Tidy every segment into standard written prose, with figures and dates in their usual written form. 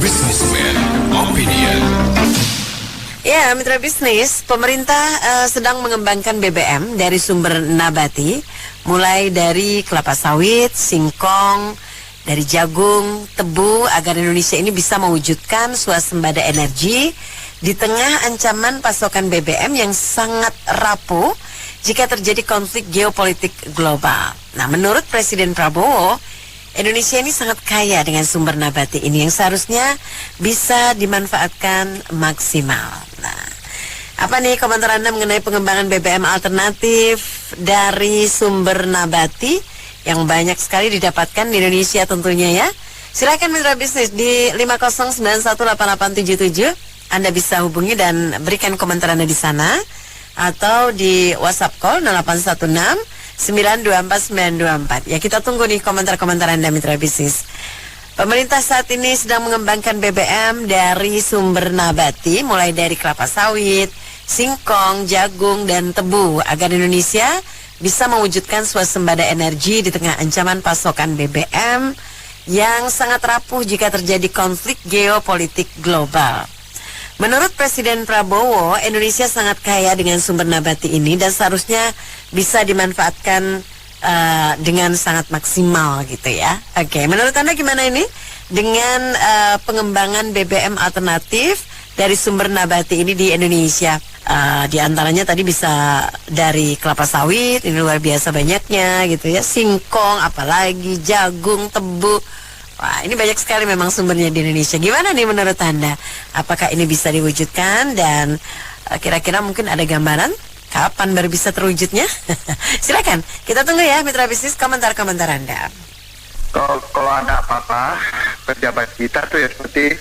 Businessman Opinion. Ya, mitra bisnis, pemerintah sedang mengembangkan BBM dari sumber nabati, mulai dari kelapa sawit, singkong, dari jagung, tebu, agar Indonesia ini bisa mewujudkan swasembada energi di tengah ancaman pasokan BBM yang sangat rapuh jika terjadi konflik geopolitik global. Nah, menurut Presiden Prabowo, Indonesia ini sangat kaya dengan sumber nabati ini yang seharusnya bisa dimanfaatkan maksimal. Nah, apa nih komentar Anda mengenai pengembangan BBM alternatif dari sumber nabati yang banyak sekali didapatkan di Indonesia tentunya ya? Silakan mitra bisnis di 5091887. Anda bisa hubungi dan berikan komentar Anda di sana atau di WhatsApp call 0816 924 924. Ya, kita tunggu nih komentar-komentar Anda mitra bisnis. Pemerintah saat ini sedang mengembangkan BBM dari sumber nabati mulai dari kelapa sawit, singkong, jagung, dan tebu agar Indonesia bisa mewujudkan swasembada energi di tengah ancaman pasokan BBM yang sangat rapuh jika terjadi konflik geopolitik global. Menurut Presiden Prabowo, Indonesia sangat kaya dengan sumber nabati ini dan seharusnya bisa dimanfaatkan dengan sangat maksimal gitu ya. Oke, menurut Anda gimana ini dengan pengembangan BBM alternatif dari sumber nabati ini di Indonesia? Di antaranya tadi bisa dari kelapa sawit, ini luar biasa banyaknya gitu ya, singkong, apalagi jagung, tebu. Wah, ini banyak sekali memang sumbernya di Indonesia. Gimana nih menurut Anda? Apakah ini bisa diwujudkan dan kira-kira mungkin ada gambaran kapan baru bisa terwujudnya? Silakan, kita tunggu ya mitra bisnis komentar-komentar Anda. Kalau ada apa-apa, pejabat kita tuh ya seperti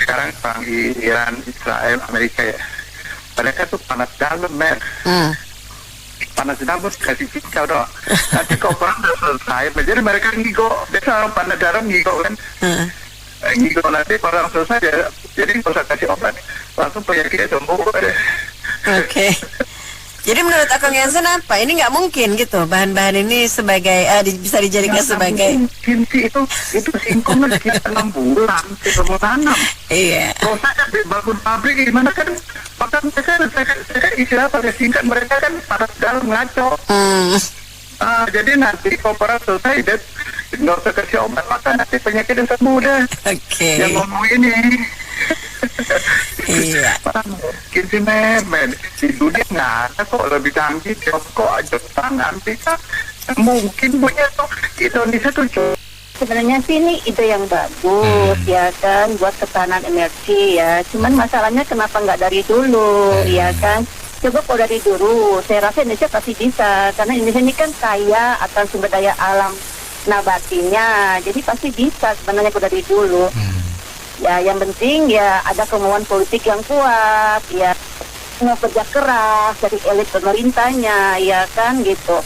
sekarang perang Iran, Israel, Amerika ya. Mereka tuh panas dalam, men. Panas dalam kasih pisau dong. Nanti kalau perang udah selesai, jadi mereka ngigo. Biasa orang panas dalam ngigo kan. Ngigo nanti perang selesai ya, jadi nggak usah kasih obat, langsung penyakitnya sembuh. Oke. Jadi menurut Akang Yansen apa? Ini nggak mungkin gitu. Bahan-bahan ini sebagai bisa dijadikan sebagai. Mungkin sih itu singkong sekitar 6 bulan kita mau tanam. Iya. Kalau saya bangun pabrik gimana kan? Bahkan mereka istilah pada singkat mereka kan pada dalam ngaco. Jadi nanti kalau perang selesai dia nggak usah kasih obat, maka nanti penyakitnya sembuh deh. Oke. Yang ngomong ini. Iya. Mungkin sih men di dunia nggak ada kok lebih canggih Tiongkok, Jepang, Amerika. Mungkin punya tuh Indonesia tuh. Sebenarnya sih ini ide yang bagus ya kan buat ketahanan energi ya. Cuman masalahnya kenapa nggak dari dulu ya kan? Coba kalau dari dulu, saya rasa Indonesia pasti bisa karena Indonesia ini kan kaya akan sumber daya alam nabatinya. Jadi pasti bisa sebenarnya kalau dari dulu. Ya yang penting ya ada kemauan politik yang kuat ya, mau kerja keras dari elit pemerintahnya ya kan gitu.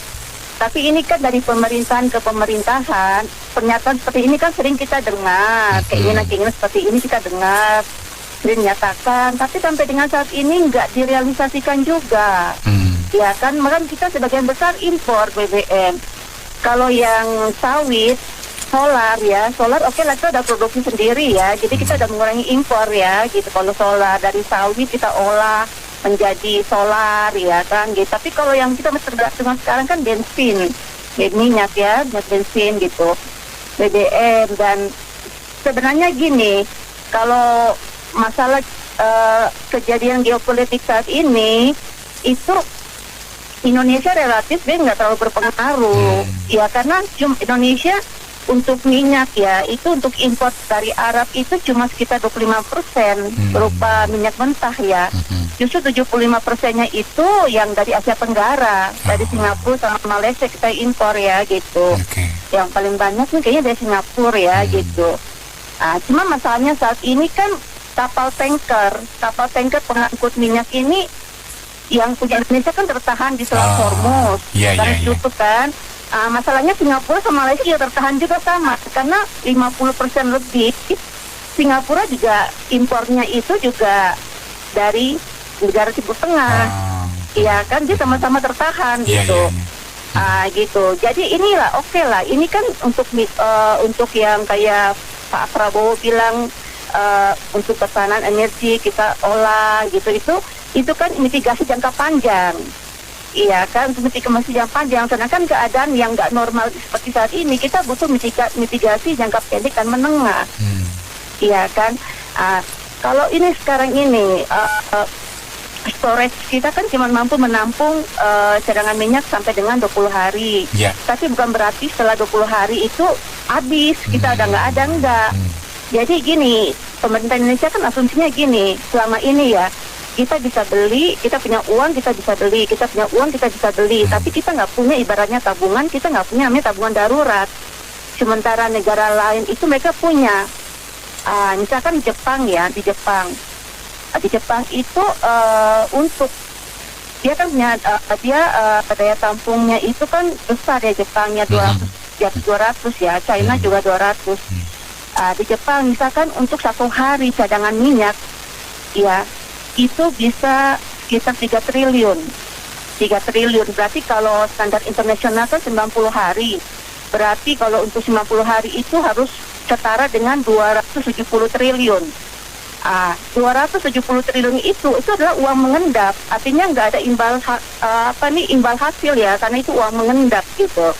Tapi ini kan dari pemerintahan ke pemerintahan, pernyataan seperti ini kan sering kita dengar, keinginan-keinginan seperti ini kita dengar, sering nyatakan, tapi sampai dengan saat ini nggak direalisasikan juga. Ya kan, makanya kita sebagian besar impor BBM. Kalau yang sawit, solar ya, solar oke lah kita udah produksi sendiri ya, jadi kita udah mengurangi impor ya, gitu. Kalau solar dari sawit kita olah menjadi solar ya kan, gitu. Tapi kalau yang kita tergantung sekarang kan bensin, minyak ya, bensin gitu, BBM. Dan sebenarnya gini, kalau masalah kejadian geopolitik saat ini itu Indonesia relatif dia nggak terlalu berpengaruh ya, karena Indonesia untuk minyak ya, itu untuk impor dari Arab itu cuma sekitar 25% berupa minyak mentah ya. Justru 75%-nya itu yang dari Asia Tenggara, dari Singapura sama Malaysia kita impor ya gitu. Yang paling banyak nih kayaknya dari Singapura ya gitu. Cuma masalahnya saat ini kan kapal tanker pengangkut minyak ini yang punya Indonesia kan tertahan di Selat Hormuz, karena tutup kan. Masalahnya Singapura sama Malaysia juga tertahan juga sama, karena 50% lebih Singapura juga impornya itu juga dari negara Timur Tengah, iya kan, dia sama-sama tertahan gitu. Gitu. Jadi inilah oke lah. Ini kan untuk yang kayak Pak Prabowo bilang untuk ketahanan energi kita olah gitu, itu kan mitigasi jangka panjang. Iya kan, mitigasi jangka panjang. Sedangkan keadaan yang nggak normal seperti saat ini, kita butuh mitigasi jangka pendek dan menengah. Iya kan. Kalau ini sekarang ini storage kita kan cuma mampu menampung cadangan minyak sampai dengan 20 hari. Tapi bukan berarti setelah 20 hari itu habis, kita nggak ada. Jadi gini, pemerintah Indonesia kan asumsinya gini, selama ini ya, kita bisa beli, kita punya uang, kita bisa beli, kita punya uang, kita bisa beli. Tapi kita nggak punya ibaratnya tabungan, kita nggak punya namanya tabungan darurat. Sementara negara lain itu mereka punya. Misalkan Jepang ya, di Jepang itu untuk dia kan punya daya tampungnya itu kan besar ya, Jepangnya 200 ya, China juga 200. Di Jepang misalkan untuk 1 hari cadangan minyak ya itu bisa sekitar 3 triliun. Berarti kalau standar internasional kan 90 hari. Berarti kalau untuk 90 hari itu harus setara dengan 270 triliun. 270 triliun itu adalah uang mengendap. Artinya nggak ada imbal hasil ya, karena itu uang mengendap gitu.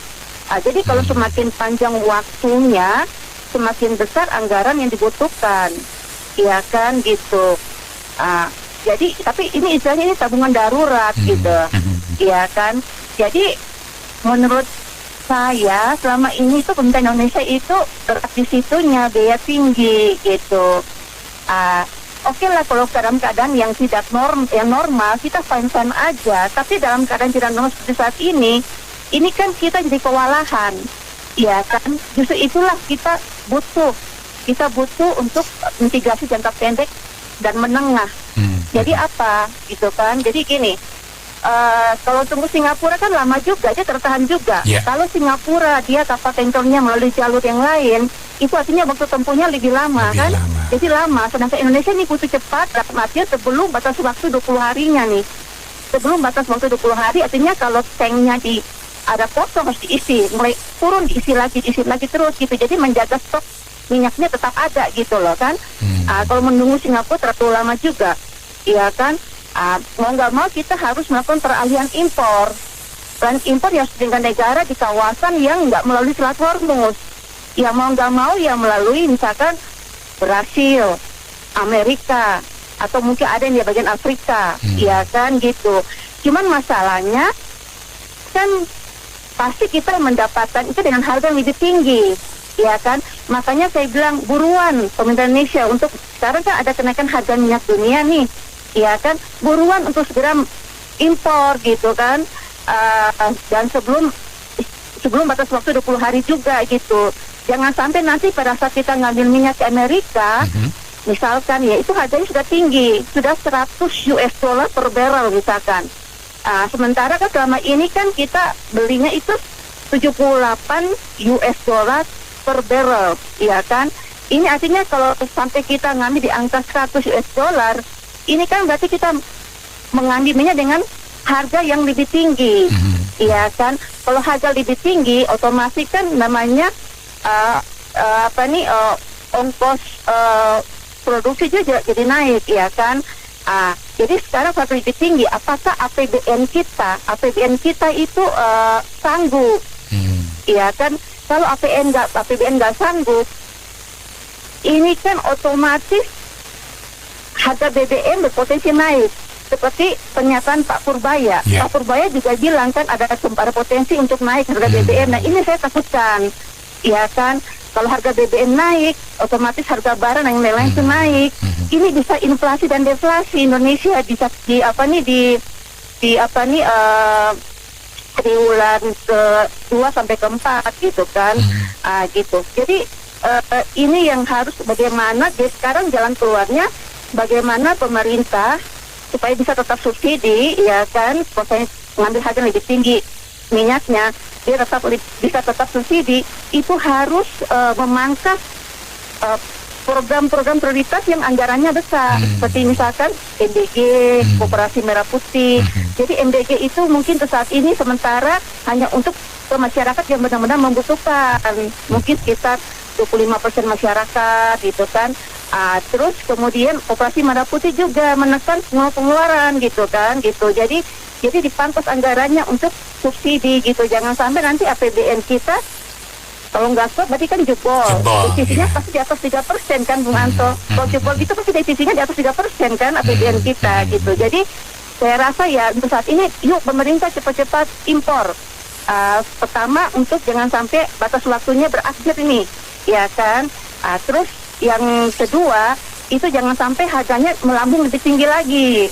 Jadi kalau semakin panjang waktunya, semakin besar anggaran yang dibutuhkan. Iya kan gitu. Jadi tapi ini istilahnya ini tabungan darurat gitu. Iya kan. Jadi menurut saya selama ini tuh pemerintah Indonesia itu berat di situnya, biaya tinggi gitu. Oke lah kalau dalam keadaan yang tidak normal kita fine-fine aja. Tapi dalam keadaan tidak normal seperti saat ini kan kita jadi kewalahan. Ya kan, justru itulah kita butuh untuk mitigasi jangka pendek dan menengah. Jadi apa gitu kan? Jadi gini, kalau tunggu Singapura kan lama juga, dia tertahan juga. Kalau Singapura dia kapal tankernya melalui jalur yang lain, itu artinya waktu tempuhnya lebih lama. Jadi lama. Sedangkan Indonesia ini butuh cepat, dalam artian sebelum batas waktu 20 harinya nih. Sebelum batas waktu 20 hari, artinya kalau tanknya ada kosong harus diisi, mulai turun diisi lagi terus gitu. Jadi menjaga stok minyaknya tetap ada gitu loh kan. Kalau menunggu Singapura terlalu lama juga, iya kan. Mau nggak mau kita harus melakukan peralihan impor. Dan impor yang dengan negara di kawasan yang nggak melalui Selat Hormuz. Ya mau nggak mau ya melalui misalkan Brasil, Amerika, atau mungkin ada yang di bagian Afrika, ya kan gitu. Cuman masalahnya kan pasti kita mendapatkan itu dengan harga yang lebih tinggi, ya kan. Makanya saya bilang buruan pemerintah Indonesia untuk sekarang kan ada kenaikan harga minyak dunia nih, ya kan. Buruan untuk segera impor gitu kan, dan sebelum batas waktu 20 hari juga gitu. Jangan sampai nanti pada saat kita ngambil minyak ke Amerika, misalkan ya itu harganya sudah tinggi, sudah 100 US dollar per barrel misalkan. Sementara kan selama ini kan kita belinya itu 78 US dollar per barrel, ya kan. Ini artinya kalau sampai kita ngambil di angka 100 US dollar, ini kan berarti kita mengambil minyak dengan harga yang lebih tinggi, ya kan. Kalau harga lebih tinggi, otomatis kan namanya ongkos produksi juga jadi naik, ya kan. Jadi sekarang kalau lebih tinggi, apakah APBN kita itu sanggup, ya kan. Kalau APBN nggak sanggup, ini kan otomatis harga BBM berpotensi naik. Seperti pernyataan Pak Purbaya. Pak Purbaya juga bilang kan ada potensi untuk naik harga BBM. Nah ini saya takutkan, ya kan. Kalau harga BBM naik, otomatis harga barang yang lain-lain itu naik. Ini bisa inflasi dan deflasi. Indonesia bisa di bulan ke-2 sampai ke-4 gitu kan. Gitu. Jadi ini yang harus bagaimana sekarang jalan keluarnya, bagaimana pemerintah supaya bisa tetap subsidi, ya kan. Pokoknya mengambil harga lebih tinggi minyaknya, dia bisa tetap subsidi, itu harus memangkas program-program prioritas yang anggarannya besar, seperti misalkan MBG, Koperasi Merah Putih. Jadi MBG itu mungkin saat ini sementara hanya untuk ke masyarakat yang benar-benar membutuhkan, mungkin sekitar 25% masyarakat gitu kan. Terus kemudian Operasi Merah Putih juga menekan semua pengeluaran gitu kan, gitu. Jadi dipangkas anggarannya untuk subsidi gitu. Jangan sampai nanti APBN kita kalau nggak kuat berarti kan jebol. Divisinya pasti di atas 3% kan, Bung Anto. Kalau jebol gitu pasti divisinya di atas 3% kan APBN kita gitu. Jadi saya rasa ya untuk saat ini yuk pemerintah cepat-cepat impor. Pertama untuk jangan sampai batas waktunya berakhir nih, ya kan. Terus yang kedua itu jangan sampai harganya melambung lebih tinggi lagi,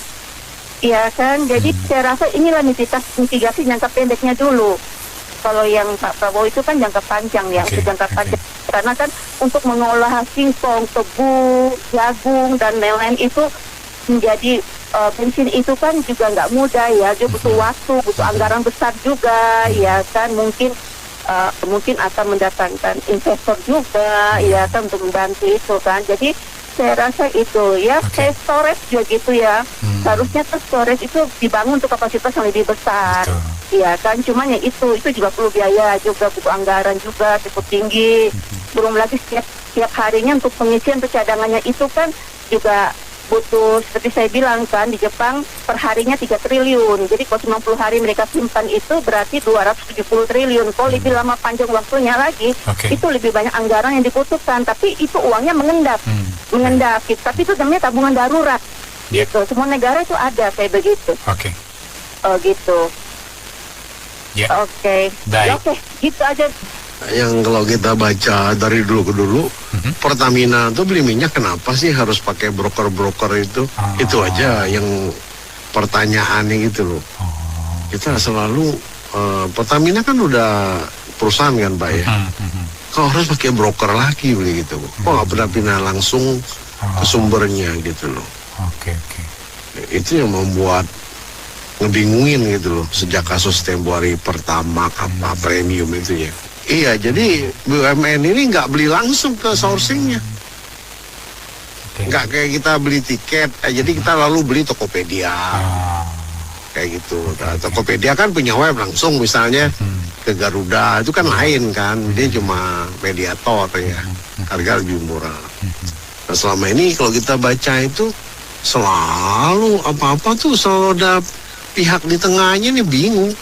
ya kan. Jadi saya rasa inilah mitigasi jangka pendeknya dulu. Kalau yang Pak Prabowo itu kan jangka panjang ya, untuk jangka panjang. Karena kan untuk mengolah singkong, tebu, jagung dan lain-lain itu menjadi bensin itu kan juga nggak mudah ya. Dia butuh waktu, butuh anggaran besar juga, ya kan. Mungkin akan mendatangkan investor juga, ya kan, untuk membantu itu kan. Jadi saya rasa itu ya, kayak storage juga gitu ya. Seharusnya tuh storage itu dibangun untuk kapasitas yang lebih besar, ya kan. Cuman ya itu juga perlu biaya juga, butuh anggaran juga cukup tinggi. Belum lagi setiap harinya untuk pengisian cadangannya itu kan juga butuh, seperti saya bilang kan, di Jepang per harinya 3 triliun. Jadi kalau 90 hari mereka simpan itu berarti 270 triliun. Kalau lebih lama panjang waktunya lagi, itu lebih banyak anggaran yang dibutuhkan. Tapi itu uangnya mengendap gitu. Tapi itu namanya tabungan darurat. Gitu. Semua negara itu ada kayak begitu. Gitu. Oke, gitu aja. Yang kalau kita baca dari dulu ke dulu, Pertamina tuh beli minyak kenapa sih harus pakai broker-broker itu? Itu aja yang pertanyaannya gitu loh. Kita selalu Pertamina kan udah perusahaan kan Pak ya. Kok harus pakai broker lagi begitu? Kok nggak pernah pindah langsung ke sumbernya gitu loh. Itu yang membuat ngebingungin gitu loh sejak kasus tempo hari pertama apa premium itu ya. Iya, jadi BUMN ini nggak beli langsung ke sourcingnya, nggak kayak kita beli tiket. Jadi kita lalu beli Tokopedia, kayak gitu. Tokopedia kan punya web langsung, misalnya ke Garuda itu kan lain kan, dia cuma mediator ya, harga lebih murah. Nah selama ini kalau kita baca itu selalu apa-apa tuh selalu ada pihak di tengahnya nih bingung.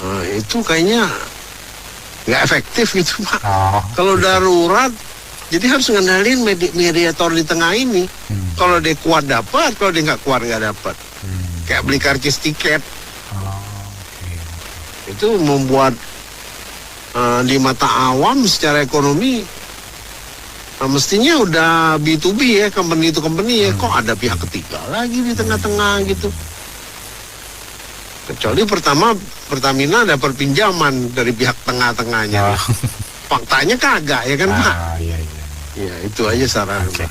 Nah, itu kayaknya nggak efektif gitu Pak. Kalau darurat, jadi harus ngendalin mediator di tengah ini. Kalau dia kuat dapat, kalau dia nggak kuat nggak dapat. Kayak beli karcis tiket. Itu membuat di mata awam secara ekonomi mestinya udah B2B ya, company to company ya. Kok ada pihak ketiga lagi di tengah-tengah gitu? Kecuali Pertamina ada perpinjaman dari pihak tengah-tengahnya. Faktanya kagak ya kan Pak? Iya, itu aja saran Pak.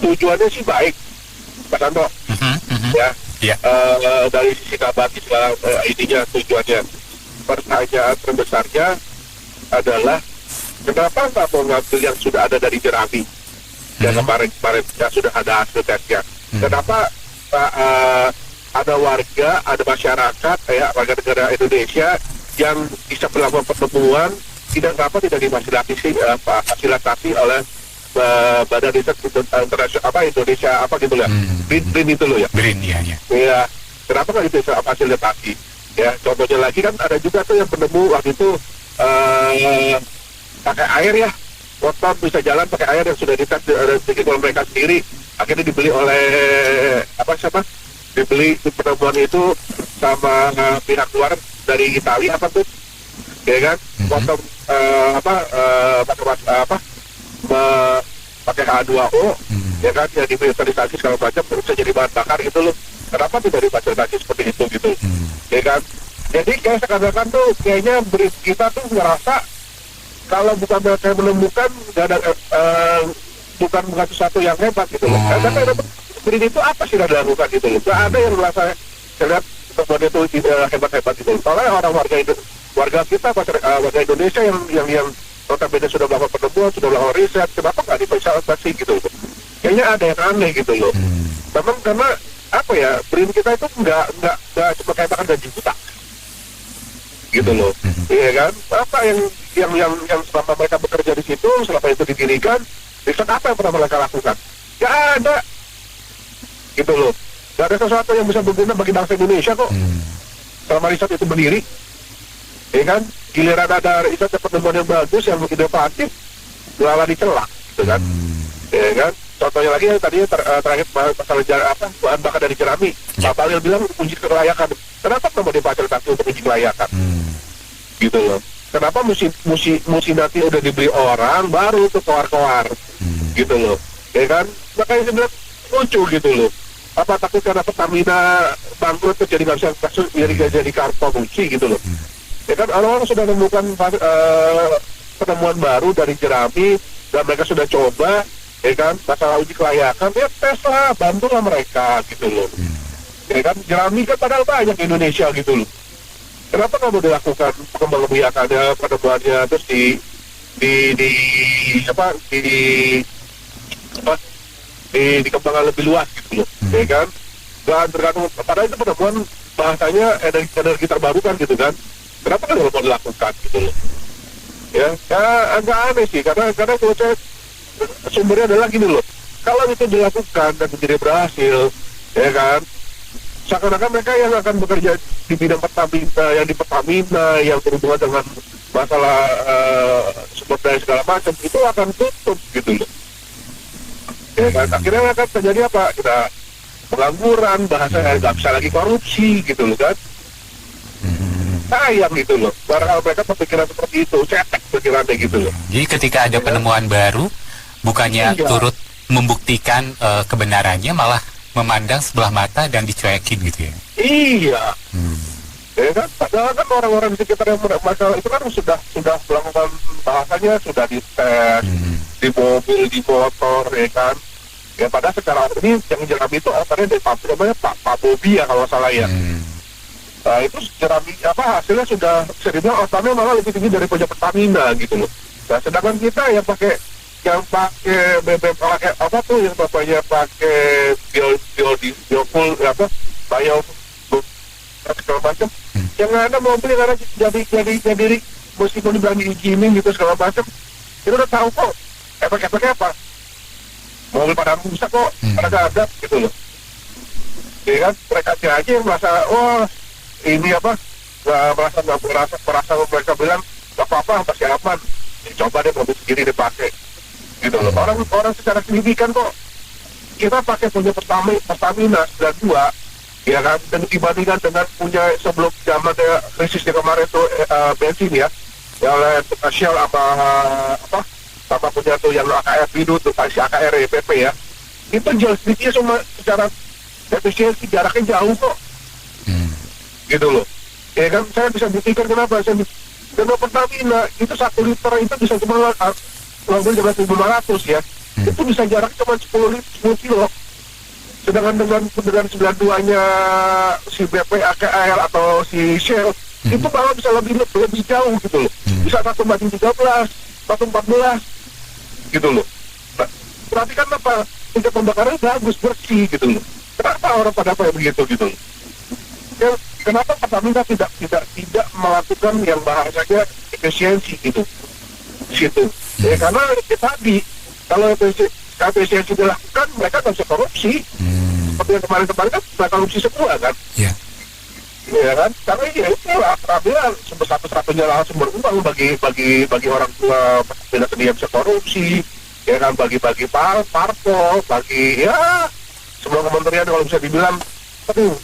Tujuannya sih baik, Pak Tanto. Dari sisi kabati intinya tujuannya. Pertanyaan terbesarnya adalah kenapa nggak mau ngambil yang sudah ada dari Jerami yang kemarin yang sudah ada hasil tesnya? Kenapa ada warga, ada masyarakat, warga negara Indonesia yang bisa melakukan pertemuan tidak difasilitasi oleh Badan Riset Internasional Indonesia gitu ya, BRIN itu loh ya. BRIN ya. Iya, kenapa nggak bisa fasilitasi? Ya, contohnya lagi kan ada juga tuh yang penemu waktu itu pakai air ya, motor bisa jalan pakai air yang sudah dites oleh mereka sendiri, akhirnya dibeli oleh dibeli penemuan itu sama pihak luar dari Italia ya kan, motor pakai H2O ya kan, yang difilterisasi segala macam bisa jadi bahan bakar gitu loh. Kenapa tidak difasilitasi seperti itu gitu, ya kan? Jadi kayak sekarang tuh kayaknya kita tuh ngerasa kalau bukan mereka menemukan bukan sesuatu yang hebat gitu loh. Karena BRIN itu apa sih yang dilakukan gitu loh? Gak ada yang merasa lihat temuan itu hebat-hebat gitu loh. Soalnya warga kita, warga Indonesia yang notabene sudah melakukan penemuan, sudah melakukan riset, kenapa nggak difasilitasi gitu loh? Kayaknya ada yang aneh gitu loh. Memang karena BRIN kita itu nggak cuma kayak makan gaji buta gitu loh. Iya kan? Apa yang selama mereka bekerja di situ, selama itu didirikan, riset apa yang pernah mereka lakukan? Gak ada, gitu loh. Gak ada sesuatu yang bisa berguna bagi bangsa Indonesia kok. Selama riset itu berdiri, ya kan? Giliran ada riset penemuan yang bagus, yang inovatif, malah dicela, gitu kan? Ya kan? Contohnya lagi tadi terakhir masalah bahan bakar dari jerami. Pak Balil bilang uji kelayakan. Kenapa mau difasilitasi untuk uji kelayakan? Gitu loh. Kenapa mesti nanti udah dibeli orang baru tuh keluar gitu loh, ya kan? Makanya sebenarnya lucu gitu loh. Apa takut karena Pertamina bangkrut terus jadi nggak bisa jadi produksi gitu loh? Ya kan orang-orang sudah menemukan penemuan baru dari jerami dan mereka sudah coba, ya kan? Masalah uji kelayakan, ya tes lah, bantulah mereka gitu loh. Ya kan? Jerami kan padahal banyak di Indonesia gitu loh. Kenapa nggak mau dilakukan pengembangan-biakannya, penemuannya, terus dikembangkan lebih luas gitu loh, ya kan? Dan tergantung, padahal itu penemuan bahasanya energi terbarukan gitu kan? Kenapa nggak mau dilakukan gitu loh? Ya agak aneh sih, karena kalau saya sumbernya adalah gini loh, kalau itu dilakukan dan menjadi berhasil, ya kan? Seakan-akan mereka yang akan bekerja di bidang Pertamina, yang berhubungan dengan masalah sumber daya segala macam, itu akan tutup gitu loh. Ya kan, akhirnya akan terjadi apa? Kita pengangguran, bahasa nggak bisa lagi korupsi gitu loh kan. Sayang gitu loh, barangkali mereka berpikiran seperti itu, cetek pikirannya gitu loh. Jadi ketika ada penemuan baru, bukannya turut membuktikan kebenarannya, malah memandang sebelah mata dan dicuekin gitu ya. Iya. Ya kan, padahal kan orang-orang di sekitar yang masalah itu kan sudah melakukan bahasanya, sudah dites di mobil, di motor, ya kan. Ya padahal secara ini yang jerami itu asalnya dari Pak Bobi ya kalau salah ya. Nah itu jerami hasilnya sudah seribu otaknya malah lebih tinggi dari punya Pertamina gitu loh. Nah sedangkan kita yang pakai BBM pakai apa tuh yang bapaknya pakai biofuel bio segala macam, yang ada mobil karena jadi meskipun dibilang diizinin gitu segala macam, itu udah tahu kok efek-efeknya apa, mobil pada rusak kok, pada gagap gitu loh, ya kan? Mereka aja yang merasa wah ini merasa mereka bilang gak apa-apa masih aman, coba deh mobil sendiri dipakai gitu loh. Orang secara signifikan kok kita pakai punya Pertamina 92 ya kan, dan dibandingkan dengan punya sebelum zaman krisisnya kemarin tuh bensin ya, yang Shell sama punya tuh yang AKR Bidu tuh si AKR EPP ya, itu jauh sedikit cuma secara efisiensi jaraknya jauh kok gitu loh, ya kan? Saya bisa buktikan kenapa dengan Pertamina itu 1 liter itu bisa cuma mobil 11.500 ya, itu bisa jarak cuma 10 kilo. Sedangkan dengan 92-nya si BP, AKR atau si Shell, itu malah bisa lebih jauh gitu loh. Bisa 1/13, 1/14 gitu loh. Nah, berarti kan apa? Tingkat pembakarannya bagus, bersih gitu loh. Kenapa orang pada apa begitu gitu loh? Ya, kenapa Pertamina tidak melakukan yang bahasanya efisiensi gitu situ? Ya karena tadi kalau efisiensi dilakukan mereka nggak bisa korupsi. Seperti yang kemarin kan mereka korupsi semua kan. Ya kan? Karena ya itulah Pertamina satu-satunya lahan sumber uang bagi orang tua tidak sedia bisa korupsi. Ya kan, bagi parpol, bagi ya semua kementerian kalau bisa dibilang, aduh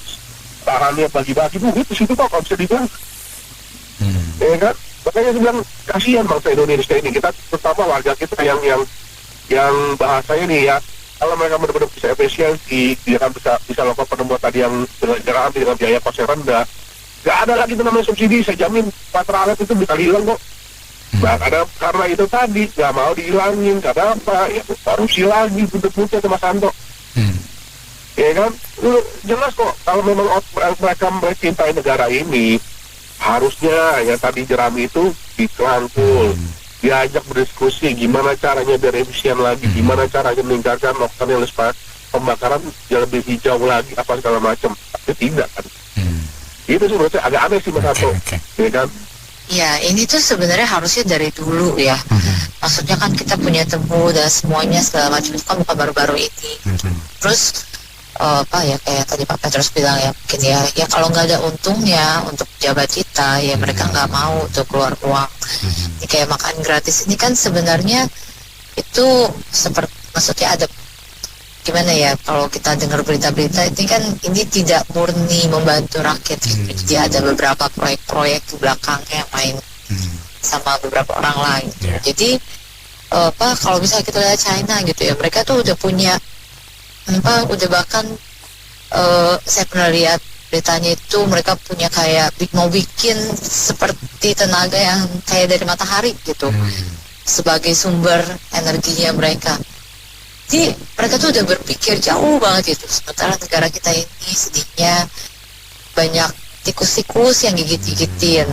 tahannya bagi-bagi duit di situ kok kalau bisa dibilang. Ya kan? Makanya saya bilang kasihan bangsa Indonesia ini, kita terutama warga kita yang bahasanya nih ya, kalau mereka benar-benar bisa efisiensi, dia kan bisa lakukan penemuan tadi yang dengan biaya kos yang rendah, nggak ada lagi itu namanya subsidi, saya jamin patralet itu bisa hilang kok. Nah, karena itu tadi nggak mau dihilangin, karena apa? Ya korupsi lagi bentuk-bentuknya Mas Anto. Ya kan, jelas kok kalau memang mereka mencintai negara ini, harusnya yang tadi jerami itu dikelangkul, diajak berdiskusi gimana caranya biar efisien lagi, gimana caranya meningkatkan oktannya pembakaran yang lebih hijau lagi apa segala macam. Tapi tidak kan, Itu sih menurut saya agak aneh sih Mas Hasto. Oke. Ya kan? Ya, ini tuh sebenarnya harusnya dari dulu ya. Maksudnya kan kita punya Tebu dan semuanya segala macam itu kan bukan baru-baru ini. Terus apa ya kayak tadi Pak Petrus bilang ya mungkin ya kalau nggak ada untungnya untuk pejabat kita ya mereka nggak mau tuh keluar uang. Ini kayak makan gratis ini kan sebenarnya itu seperti maksudnya ada gimana ya kalau kita dengar berita-berita ini kan ini tidak murni membantu rakyat gitu. Jadi ada beberapa proyek-proyek di belakangnya yang main sama beberapa orang lain. Jadi apa kalau misalnya kita lihat China gitu ya mereka tuh udah punya udah bahkan saya pernah lihat beritanya itu mereka punya kayak mau bikin seperti tenaga yang kayak dari matahari gitu sebagai sumber energinya mereka. Jadi mereka tuh udah berpikir jauh banget gitu. Sementara negara kita ini sedihnya banyak tikus-tikus yang gigit-gigitin,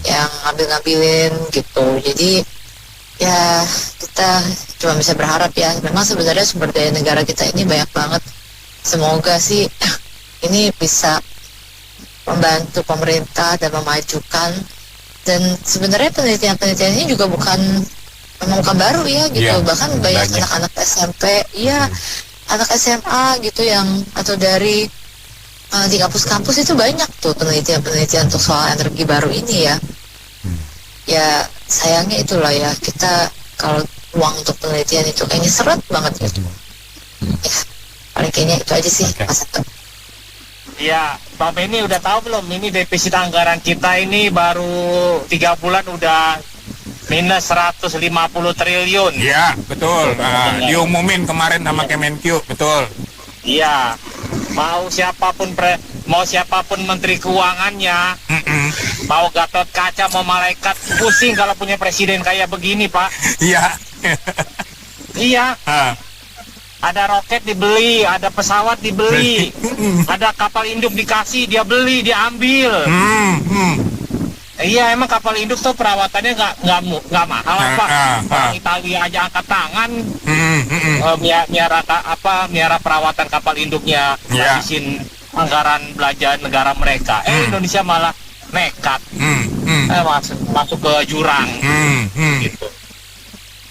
yang ngambil-ngambilin gitu. Jadi ya kita cuma bisa berharap ya. Memang sebenarnya sumber daya negara kita ini banyak banget. Semoga sih ini bisa membantu pemerintah dan memajukan. Dan sebenarnya penelitian-penelitian ini juga memang bukan baru ya gitu, bahkan banyak anak-anak SMP, anak SMA gitu yang atau dari di kampus-kampus itu banyak tuh penelitian-penelitian untuk soal energi baru ini ya. Ya sayangnya itulah ya kita kalau uang untuk penelitian itu kayaknya seret banget gitu. Ya paling kayaknya itu aja sih Mas Sabto. Ya, Bang Benny udah tahu belum? Ini defisit anggaran kita ini baru 3 bulan udah minus 150 triliun. Iya, betul. Diumumin kemarin sama Kemenkyu, betul. Iya. Mau siapapun menteri keuangannya, mau Gatot Kaca, mau malaikat, pusing kalau punya presiden kayak begini, Pak. Iya. Iya. Ada roket dibeli, ada pesawat dibeli, ada kapal induk dikasih, dia beli, dia ambil. Iya, emang kapal induk tuh perawatannya nggak mahal apa? Orang Italia aja angkat tangan, miara perawatan kapal induknya, habisin anggaran belanja negara mereka. Indonesia malah nekat, masuk ke jurang, gitu.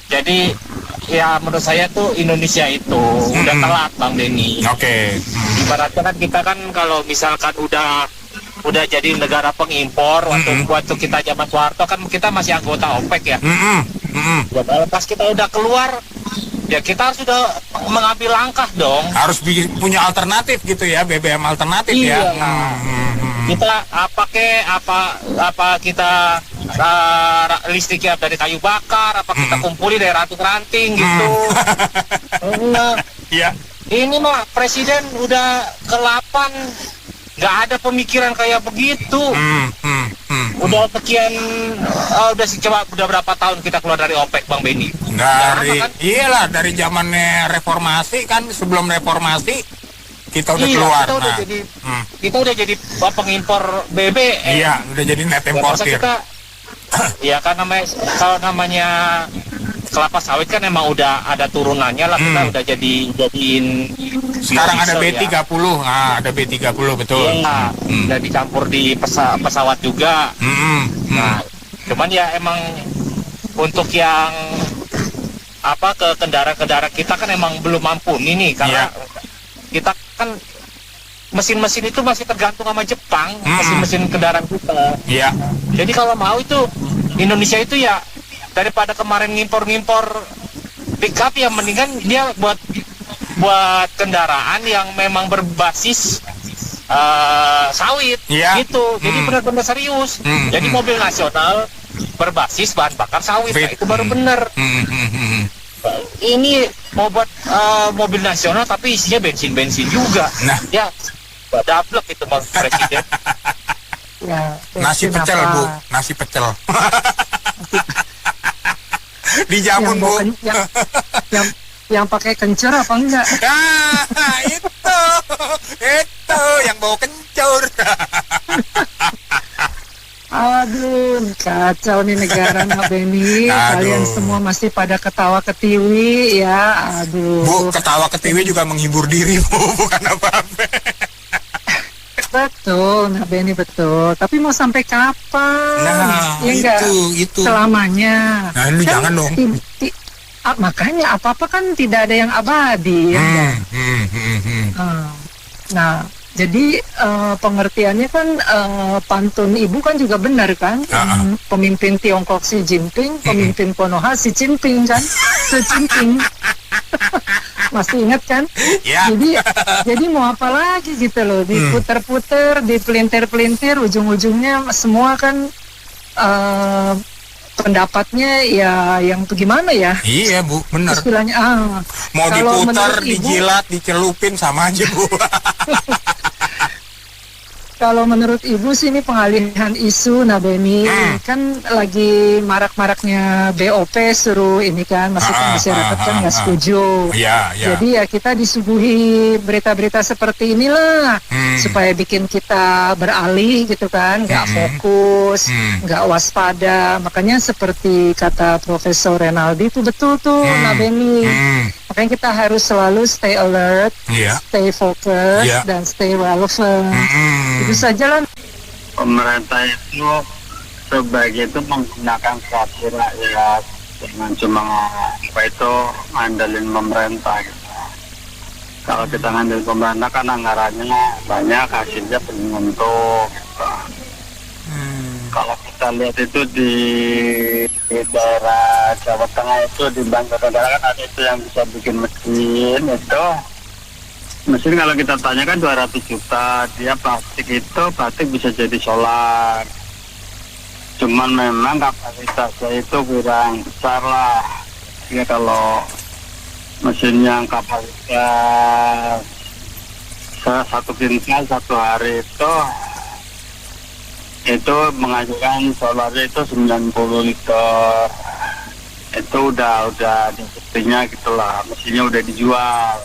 Jadi ya menurut saya tuh Indonesia itu udah telat Bang Denny. Oke. Ibaratnya kan kita kan kalau misalkan udah jadi negara pengimpor waktu kita zaman Soeharto kan kita masih anggota OPEC ya. Ya pas kita udah keluar ya kita harus sudah mengambil langkah dong. Harus punya alternatif gitu ya, BBM alternatif ya. Kita apa kita listriknya dari kayu bakar, apa kita kumpuli dari ranting-ranting gitu. Iya. Ini mah presiden udah ke-8 nggak ada pemikiran kayak begitu. Udah sekian, udah berapa tahun kita keluar dari OPEC Bang Benny? Iyalah dari zamannya reformasi kan, sebelum reformasi kita udah keluar. Kita udah jadi pengimpor BBM. Iya, udah jadi net importer. Ya kan namanya kelapa sawit kan emang udah ada turunannya lah, kita udah jadiin sekarang ada B30 ya. Ada B30 betul. Iya, udah dicampur di pesawat juga. Nah, cuman ya emang untuk yang ke kendaraan kita kan emang belum mampu nih karena kita kan mesin-mesin itu masih tergantung sama Jepang, mesin-mesin kendaraan kita. Iya. Jadi kalau mau itu Indonesia itu ya daripada kemarin ngimpor pickup ya mendingan dia buat kendaraan yang memang berbasis sawit gitu. Jadi benar-benar serius. Jadi mobil nasional berbasis bahan bakar sawit, nah, itu baru benar. Ini mau buat mobil nasional tapi isinya bensin juga. Nah, ya dablek itu Bang Presiden. Ya, nasi pecel Bu, nasi pecel. Dijamun Bu. Yang pakai kencur apa enggak? Itu yang bau kencur. Aduh, kacau nih negara Mbak Benny. Kalian semua masih pada ketawa ketiwi ya. Aduh. Bu, ketawa ketiwi juga menghibur diri Bu, bukan apa-apa. Betul, nah Benny betul. Tapi mau sampai kapan? Nah, ya enggak? itu. Selamanya. Nah, lu jangan dong. Makanya apa-apa kan tidak ada yang abadi, ya enggak? Nah, jadi pengertiannya kan pantun ibu kan juga benar kan? Pemimpin Tiongkok Xi Jinping, pemimpin Konoha Xi Jinping kan? Xi Jinping. Masih ingat kan? Ya. Jadi mau apa lagi gitu loh, diputer-puter, dipelintir-pelintir, ujung-ujungnya semua kan pendapatnya ya yang gimana ya? Iya Bu, benar. Istilahnya mau kalau diputer, menurut ibu, dijilat, dicelupin sama aja Bu. kalau menurut ibu sih ini pengalihan isu, nah Benny kan lagi marak-maraknya BOP suruh ini kan, maksudnya masyarakat kan nggak setuju. Ya. Jadi ya kita disuguhi berita-berita seperti inilah supaya bikin kita beralih gitu kan, nggak fokus, nggak waspada. Makanya seperti kata Profesor Renaldi itu betul tuh, nah Benny. Makanya kita harus selalu stay alert, stay focus, dan stay relevant. Itu saja lah. Pemerintah itu sebaiknya itu menggunakan strategi rakyat, jangan cuma ngandelin pemerintah gitu. Kalau kita ngandelin pemerintah kan anggarannya banyak, hasilnya belum menentu gitu. Kalau kita lihat itu di daerah Jawa Tengah itu di Banjarnegara kan ada itu yang bisa bikin mesin kalau kita tanya kan 200 juta, dia plastik bisa jadi solar. Cuman memang kapasitasnya itu kurang besar lah. Ya kalau mesin yang kapasitas 1 kintal 1 hari itu menghasilkan solarnya itu 90 liter. Itu udah sepertinya gitulah, mesinnya udah dijual.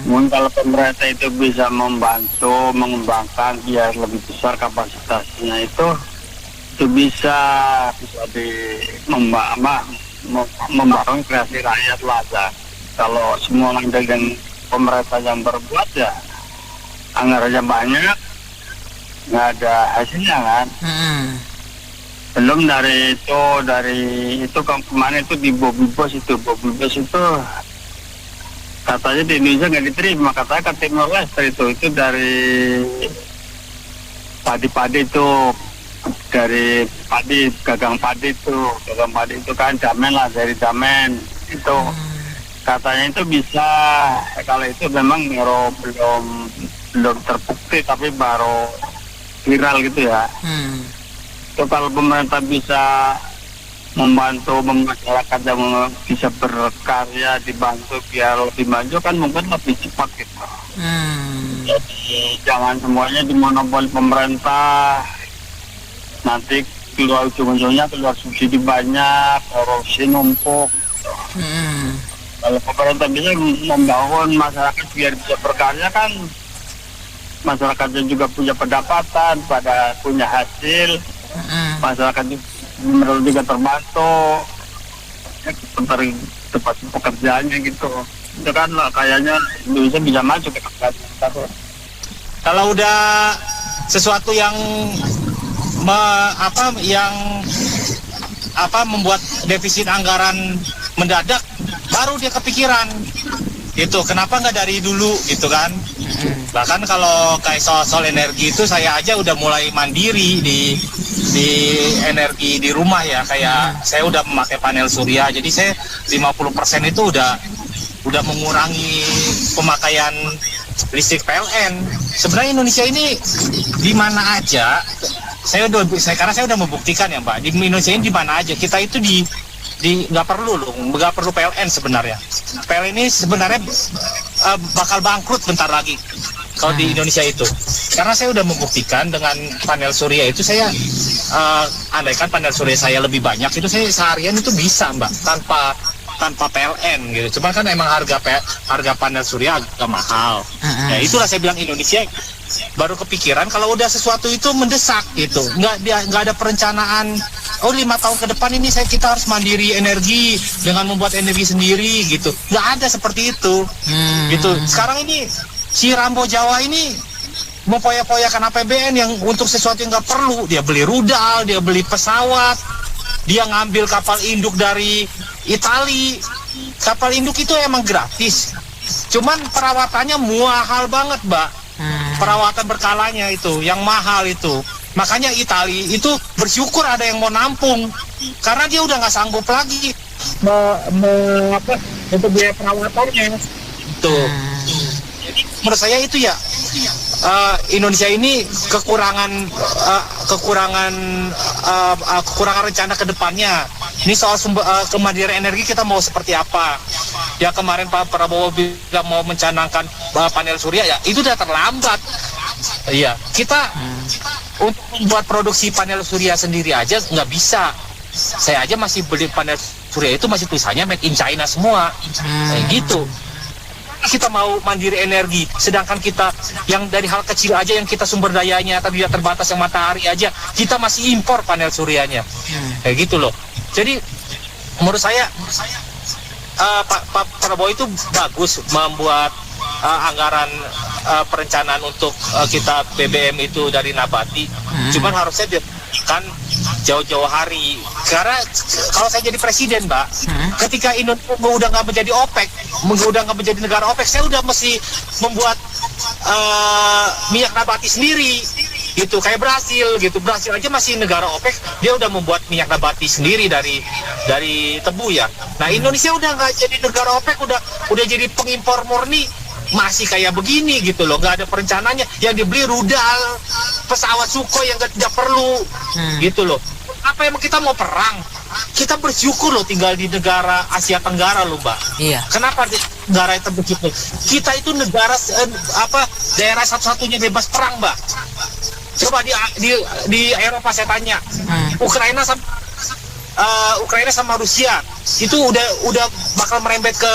Mungkin kalau pemerintah itu bisa membantu mengembangkan biar lebih besar kapasitasnya itu bisa membangun kreasi rakyat lah. Kalau semua dengan pemerintah yang berbuat ya anggarannya banyak, nggak ada hasilnya kan. Belum dari itu kemarin itu di Bobibos itu katanya di Indonesia nggak diterima, katanya ke Timor Leste itu dari padi itu, dari gagang padi itu kan Damen lah, dari Damen itu katanya itu bisa, kalau itu memang belum terbukti tapi baru viral gitu ya. Itu kalau pemerintah bisa membantu masyarakat yang bisa berkarya, dibantu biar lebih maju kan mungkin lebih cepat gitu. Jadi jangan semuanya dimonopoli pemerintah, nanti keluar ujung-ujungnya keluar subsidi banyak, korupsi numpuk. Kalau pemerintah bisa membangun masyarakat biar bisa berkarya kan, masyarakatnya juga punya pendapatan, punya hasil, masyarakat juga terbantu dari tempat pekerjaannya gitu. Itu kan kayaknya Indonesia bisa maju ke depan. Kalau udah sesuatu yang membuat defisit anggaran mendadak, baru dia kepikiran gitu. Kenapa nggak dari dulu gitu kan? Bahkan kalau kayak soal energi itu saya aja udah mulai mandiri di energi di rumah ya. Kayak saya udah memakai panel surya, jadi saya 50% itu udah mengurangi pemakaian listrik PLN. Sebenarnya Indonesia ini di mana aja, karena saya udah membuktikan ya Mbak, di Indonesia ini di mana aja kita itu nggak perlu PLN sebenarnya. PLN ini sebenarnya bakal bangkrut bentar lagi kalau di Indonesia itu, karena saya udah membuktikan dengan panel surya itu saya andaikan panel surya saya lebih banyak itu saya seharian itu bisa Mbak tanpa PLN gitu. Cuman kan emang harga panel surya agak mahal. Ya itulah saya bilang Indonesia baru kepikiran kalau udah sesuatu itu mendesak gitu. Nggak ada perencanaan. 5 tahun ke depan ini kita harus mandiri energi dengan membuat energi sendiri gitu. Nggak ada seperti itu. Gitu. Sekarang ini si Rambo Jawa ini mempoya-poyakan APBN yang untuk sesuatu yang nggak perlu. Dia beli rudal, dia beli pesawat, dia ngambil kapal induk dari Itali. Kapal induk itu emang gratis, cuman perawatannya mahal banget, Mbak. Perawatan berkalanya itu yang mahal itu. Makanya Itali itu bersyukur ada yang mau nampung, karena dia udah nggak sanggup lagi untuk biaya perawatannya. Tuh. Jadi menurut saya itu ya, Indonesia ini kekurangan rencana ke depannya. Ini soal kemandirian energi kita mau seperti apa? Ya kemarin Pak Prabowo bilang mau mencanangkan panel surya, ya itu udah terlambat. Iya, kita untuk membuat produksi panel surya sendiri aja nggak bisa. Saya aja masih beli panel surya itu masih tulisannya made in China semua, kayak gitu. Kita mau mandiri energi, sedangkan kita yang dari hal kecil aja yang kita sumber dayanya tapi tidak terbatas yang matahari aja, kita masih impor panel suryanya, kayak gitu loh. Jadi menurut saya Pak Prabowo itu bagus membuat anggaran perencanaan untuk kita BBM itu dari nabati, cuman harusnya kan jauh-jauh hari. Karena kalau saya jadi presiden, Mbak, ketika Indonesia udah nggak menjadi OPEC, udah nggak menjadi negara OPEC, saya udah mesti membuat minyak nabati sendiri, gitu. Kayak Brasil, gitu. Brasil aja masih negara OPEC, dia udah membuat minyak nabati sendiri dari tebu ya. Nah, Indonesia udah nggak jadi negara OPEC, udah jadi pengimpor murni. Masih kayak begini gitu loh, nggak ada perencanaannya. Yang dibeli rudal, pesawat Sukhoi yang tidak perlu, gitu loh. Apa emang kita mau perang? Kita bersyukur loh tinggal di negara Asia Tenggara loh, Mbak. Iya. Kenapa di negara itu bersyukur? Kita itu negara daerah satu-satunya bebas perang, Mbak. Coba di Eropa saya tanya, Ukraina sama Rusia itu udah bakal merembet ke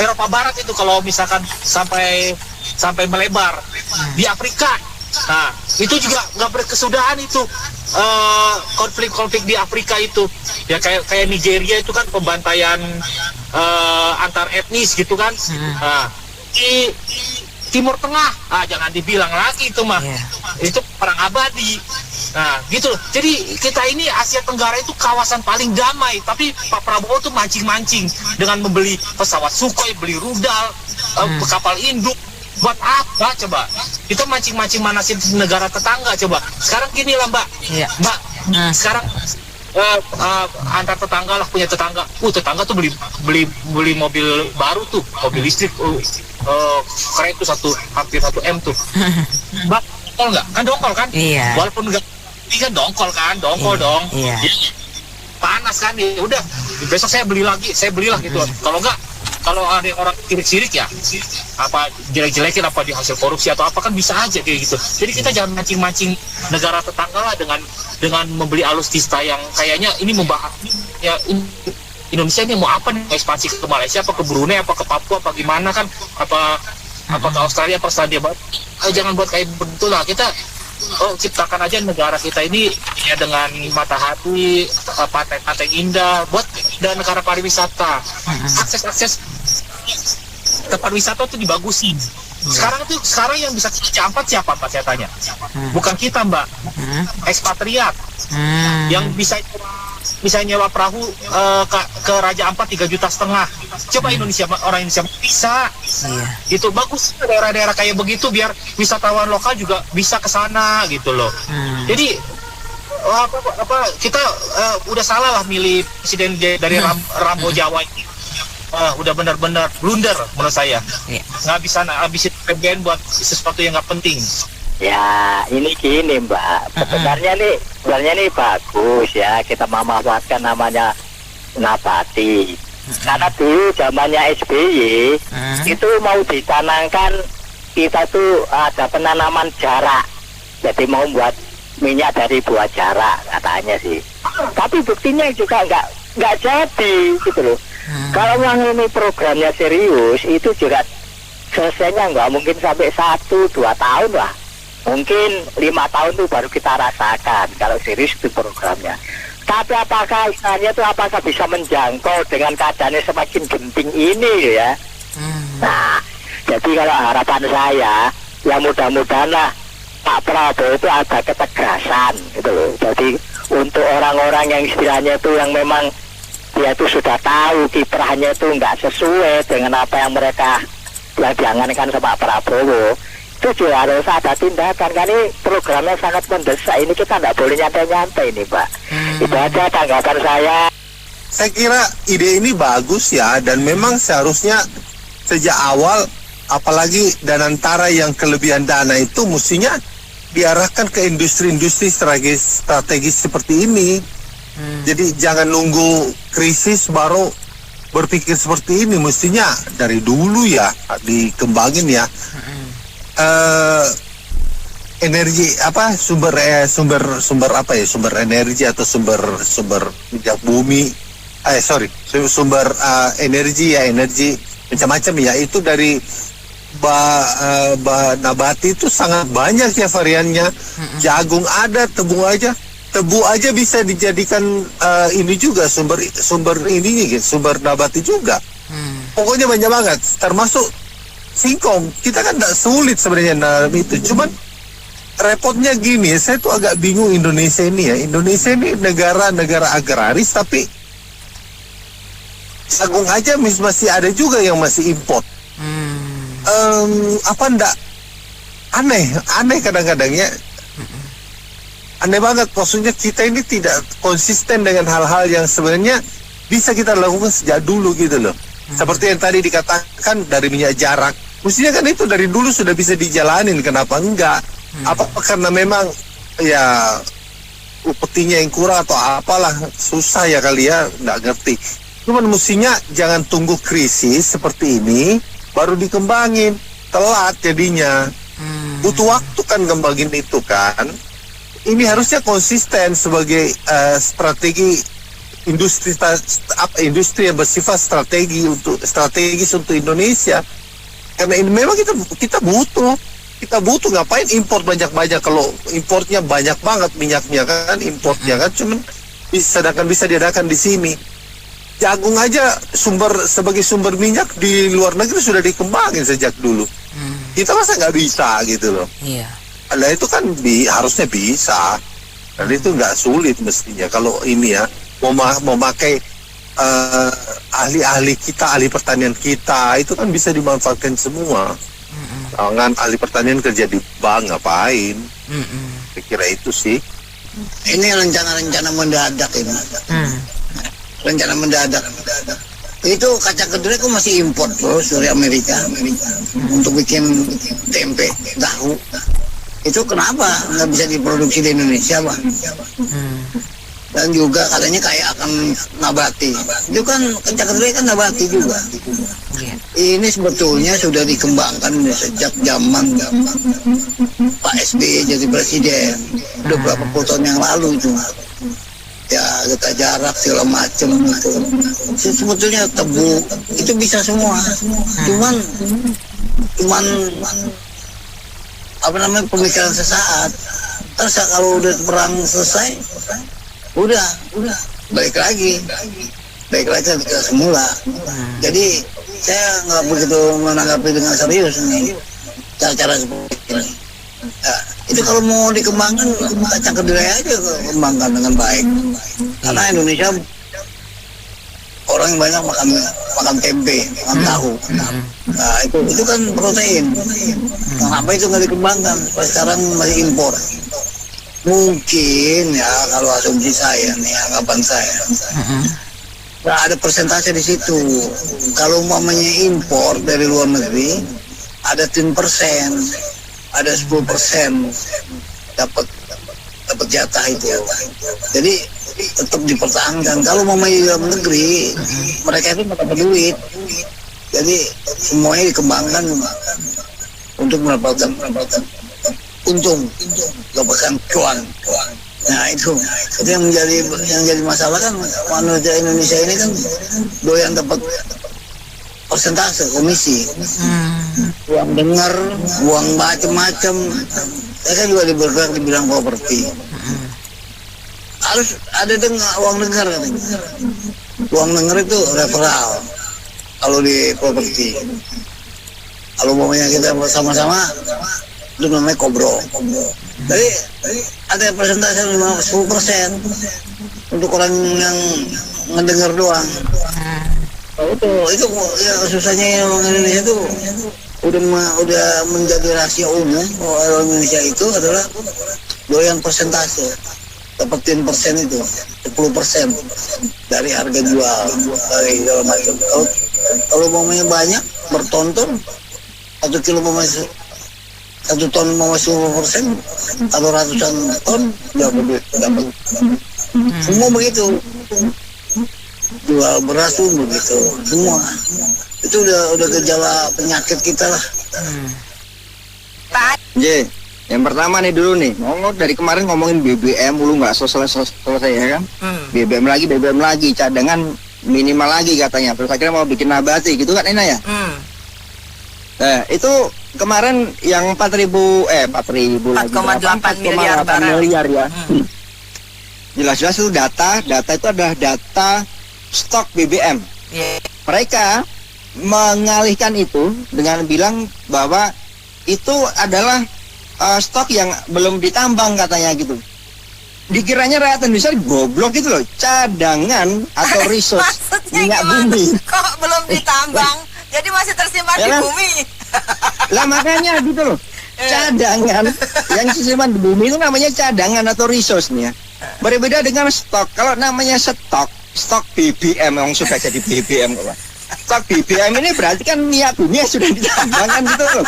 Eropa Barat itu kalau misalkan sampai melebar. Di Afrika, nah itu juga nggak berkesudahan itu konflik di Afrika itu ya, kayak Nigeria itu kan pembantaian antar etnis gitu kan. Nah, di Timur Tengah, jangan dibilang lagi itu mah, itu perang abadi. Nah, gitu. Jadi kita ini Asia Tenggara itu kawasan paling damai, tapi Pak Prabowo tuh mancing-mancing dengan membeli pesawat Sukhoi, beli rudal, kapal induk. Buat apa coba? Kita mancing-mancing manasin negara tetangga coba. Sekarang gini lah, Mbak. Mbak, sekarang antar tetangga lah, punya tetangga. Tetangga tuh beli mobil baru tuh, mobil listrik. Keren tuh hampir 1 M tuh. Mbak, dongkol nggak? Kan dongkol kan? Iya. Walaupun nggak, ini kan dongkol dong. Iya. Panas kan? Ya udah, besok saya belilah gitu. Kalau ada orang sirik-sirik ya, apa jelek-jelekin apa di hasil korupsi atau apa, kan bisa aja kayak gitu. Jadi kita jangan mancing-mancing negara tetangga lah dengan membeli alutsista yang kayaknya ini membahas ya. Indonesia ini mau apa nih? Ekspansi ke Malaysia, apa ke Brunei, apa ke Papua, apa gimana kan? Apa ke Australia, apa Selandia Baru? Jangan buat kayak begitu lah. Kita ciptakan aja negara kita ini ya dengan matahari, pantai indah, buat dan negara pariwisata. Akses tempat wisata tuh dibagusin. Sekarang yang bisa campat siapa, Mbak, saya tanya? Bukan kita, Mbak. Ekspatriat yang bisa nyewa perahu ke Raja Ampat 3,5 juta. Coba orang Indonesia bisa. Itu bagus daerah-daerah kayak begitu, biar wisatawan lokal juga bisa ke sana gitu loh. Jadi kita udah salah lah milih presiden dari Rambo Jawa ini. Udah benar-benar blunder menurut saya. Nggak bisa habisin PBN buat sesuatu yang nggak penting. Ya, ini gini, Mbak. Sebenarnya nih bagus ya kita memanfaatkan namanya nabati. Karena dulu zamannya SBY itu mau dicanangkan kita tuh ada penanaman jarak. Jadi mau buat minyak dari buah jarak katanya sih. Tapi buktinya juga nggak jadi gitu loh. Kalau yang ini programnya serius, itu juga selesainya nggak mungkin sampai 1-2 tahun lah. Mungkin 5 tahun tuh baru kita rasakan kalau serius itu programnya. Tapi apakah bisa menjangkau dengan keadaannya semakin genting ini ya? Nah, jadi kalau harapan saya, ya mudah-mudahan lah Pak Prabowo itu ada ketegasan gitu loh. Jadi untuk orang-orang yang istilahnya itu yang memang dia itu sudah tahu kiprahnya itu nggak sesuai dengan apa yang mereka yang diangankan sama Pak Prabowo, itu juga harus ada tindakan. Kan ini programnya sangat mendesak, ini kita nggak boleh nyantai-nyantai ini Pak. Itu aja tanggapan saya. Saya kira ide ini bagus ya, dan memang seharusnya sejak awal, apalagi Danantara yang kelebihan dana itu mestinya diarahkan ke industri-industri strategis seperti ini. Jadi jangan nunggu krisis baru berpikir seperti ini, mestinya dari dulu ya dikembangin ya. Energi apa sumber apa ya, sumber energi atau sumber minyak bumi, sumber energi ya, energi macam-macam ya, itu dari nabati itu sangat banyak ya variannya. Jagung ada, tebu aja bisa dijadikan ini juga sumber ini sumber nabati juga. Pokoknya banyak banget, termasuk singkong. Kita kan tidak sulit sebenarnya dalam itu, cuman repotnya gini, saya tuh agak bingung Indonesia ini ya. Indonesia ini negara agraris, tapi jagung aja masih ada juga yang masih import. Apa ndak aneh kadang-kadang ya. Aneh banget, maksudnya kita ini tidak konsisten dengan hal-hal yang sebenarnya bisa kita lakukan sejak dulu gitu loh. Seperti yang tadi dikatakan dari minyak jarak, mestinya kan itu dari dulu sudah bisa dijalanin, kenapa enggak? Apa karena memang ya upetinya yang kurang atau apalah, susah ya kali ya, nggak ngerti. Cuman mestinya jangan tunggu krisis seperti ini baru dikembangin, telat jadinya. Butuh waktu kan kembangin itu kan. Ini harusnya konsisten sebagai strategi industri yang bersifat strategis untuk Indonesia. Karena ini memang kita butuh ngapain import banyak-banyak kalau importnya banyak banget minyaknya kan, importnya kan, cuman sedangkan bisa diadakan di sini. Jagung aja sebagai sumber minyak di luar negeri sudah dikembangin sejak dulu. Kita masa nggak bisa gitu loh. Iya. Nah itu kan harusnya bisa, dan itu nggak sulit mestinya. Kalau ini ya mau pakai ahli pertanian kita itu kan bisa dimanfaatkan semua. Jangan ahli pertanian kerja di bank ngapain? Saya kira itu sih. Ini rencana mendadak ini. Rencana mendadak. Itu kacang kedelai kok masih import terus dari Amerika untuk bikin tempe, tahu. Itu kenapa nggak bisa diproduksi di Indonesia, Pak? Dan juga katanya kayak akan nabati. Itu kan kacang kedelai kan nabati juga. Ini sebetulnya sudah dikembangkan sejak zaman Pak SBY jadi presiden. Udah berapa puluh tahun yang lalu itu. Ya kita jarak segala macam itu. Sebetulnya tebu itu bisa semua. Cuman apa namanya, pemikiran sesaat. Terus kalau udah perang selesai, udah balik lagi ke semula. Jadi saya nggak begitu menanggapi dengan serius nih cara seperti ini. Nah, itu kalau mau dikembangkan kacang kedelai aja kembangkan dengan baik. Karena Indonesia orang yang banyak makan tempe, makan tahu. Nah itu kan protein. Kenapa itu nggak dikembangkan? Sekarang masih impor. Mungkin ya kalau asumsi saya nih, anggapan saya, nggak ada persentase di situ. Kalau umpamanya impor dari luar negeri, ada 10%, ada 10% dapat jatah itu. Jadi tetap dipertahankan. Kalau umpamanya di dalam negeri, mereka itu dapat duit. Jadi semuanya dikembangkan untuk mendapatkan untung, dapatkan cuan. Nah itu yang jadi masalah kan, manusia Indonesia ini kan doyan dapat persentase komisi, uang dengar, uang macam-macam. Saya kan juga bergerak di bidang properti. Harus ada uang dengar. Uang dengar itu referral kalau di properti. Kalau umpamanya kita bersama-sama itu namanya kobro. Jadi ada persentase 10% untuk orang yang ngedengar doang. Itu ya susahnya orang Indonesia itu udah menjadi rahasia umum. Orang Indonesia itu adalah doyan persentase, dapetin persen itu 10% dari harga jual dari segala macam. Kalau umpamanya banyak bertonton 1 kilo umpamanya 1 ton mau 10% atau ratusan ton dapat. Semua begitu. Jual beras pun begitu. Semua. Itu udah gejala penyakit kita lah. J, yang pertama nih dulu nih, dari kemarin ngomongin BBM mulu nggak selesai ya kan? BBM lagi, cadangan minimal lagi katanya. Terus akhirnya mau bikin nabati gitu kan Ina ya? Nah, itu kemarin yang 4.000 lagi 4,8 miliar barel. Ya. Jelas-jelas itu data itu adalah data stok BBM. Mereka mengalihkan itu dengan bilang bahwa itu adalah stok yang belum ditambang katanya gitu. Dikiranya rakyat Indonesia goblok gitu loh, cadangan atau resource minyak bumi. Kok belum ditambang? Jadi masih tersimpan di bumi. Lah makanya gitu loh. Cadangan yang disimpan di bumi itu namanya cadangan atau resource nih ya. Berbeda dengan stok. Kalau namanya stok BBM yang sudah jadi BBM kok. Stok BBM ini berarti kan minyak bumi yang sudah ditambangkan gitu loh.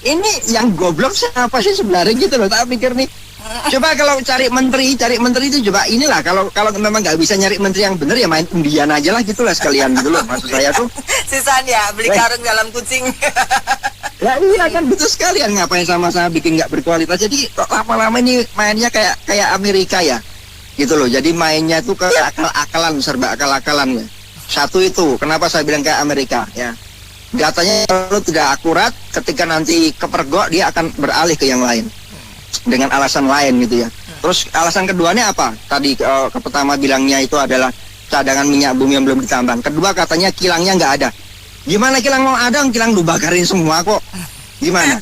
Ini yang goblok siapa sih sebenarnya gitu loh. Tak pikir nih. Coba kalau cari menteri itu coba inilah kalau memang nggak bisa nyari menteri yang bener ya main undian aja lah gitulah sekalian gitu loh maksud saya tuh. Sisaan ya beli karung dalam kucing. Ya iya kan betul sekalian ngapain sama-sama bikin nggak berkualitas. Jadi lama-lama ini mainnya kayak Amerika ya gitu loh. Jadi mainnya tuh ke akal-akalan, serba akal-akalan ya. Satu itu kenapa saya bilang kayak Amerika ya. Datanya kalau tidak akurat ketika nanti kepergok dia akan beralih ke yang lain dengan alasan lain gitu ya. Terus alasan keduanya apa? Tadi pertama bilangnya itu adalah cadangan minyak bumi yang belum ditambang. Kedua katanya kilangnya nggak ada. Gimana kilang mau ada? Kilang lu bakarin semua kok. Gimana?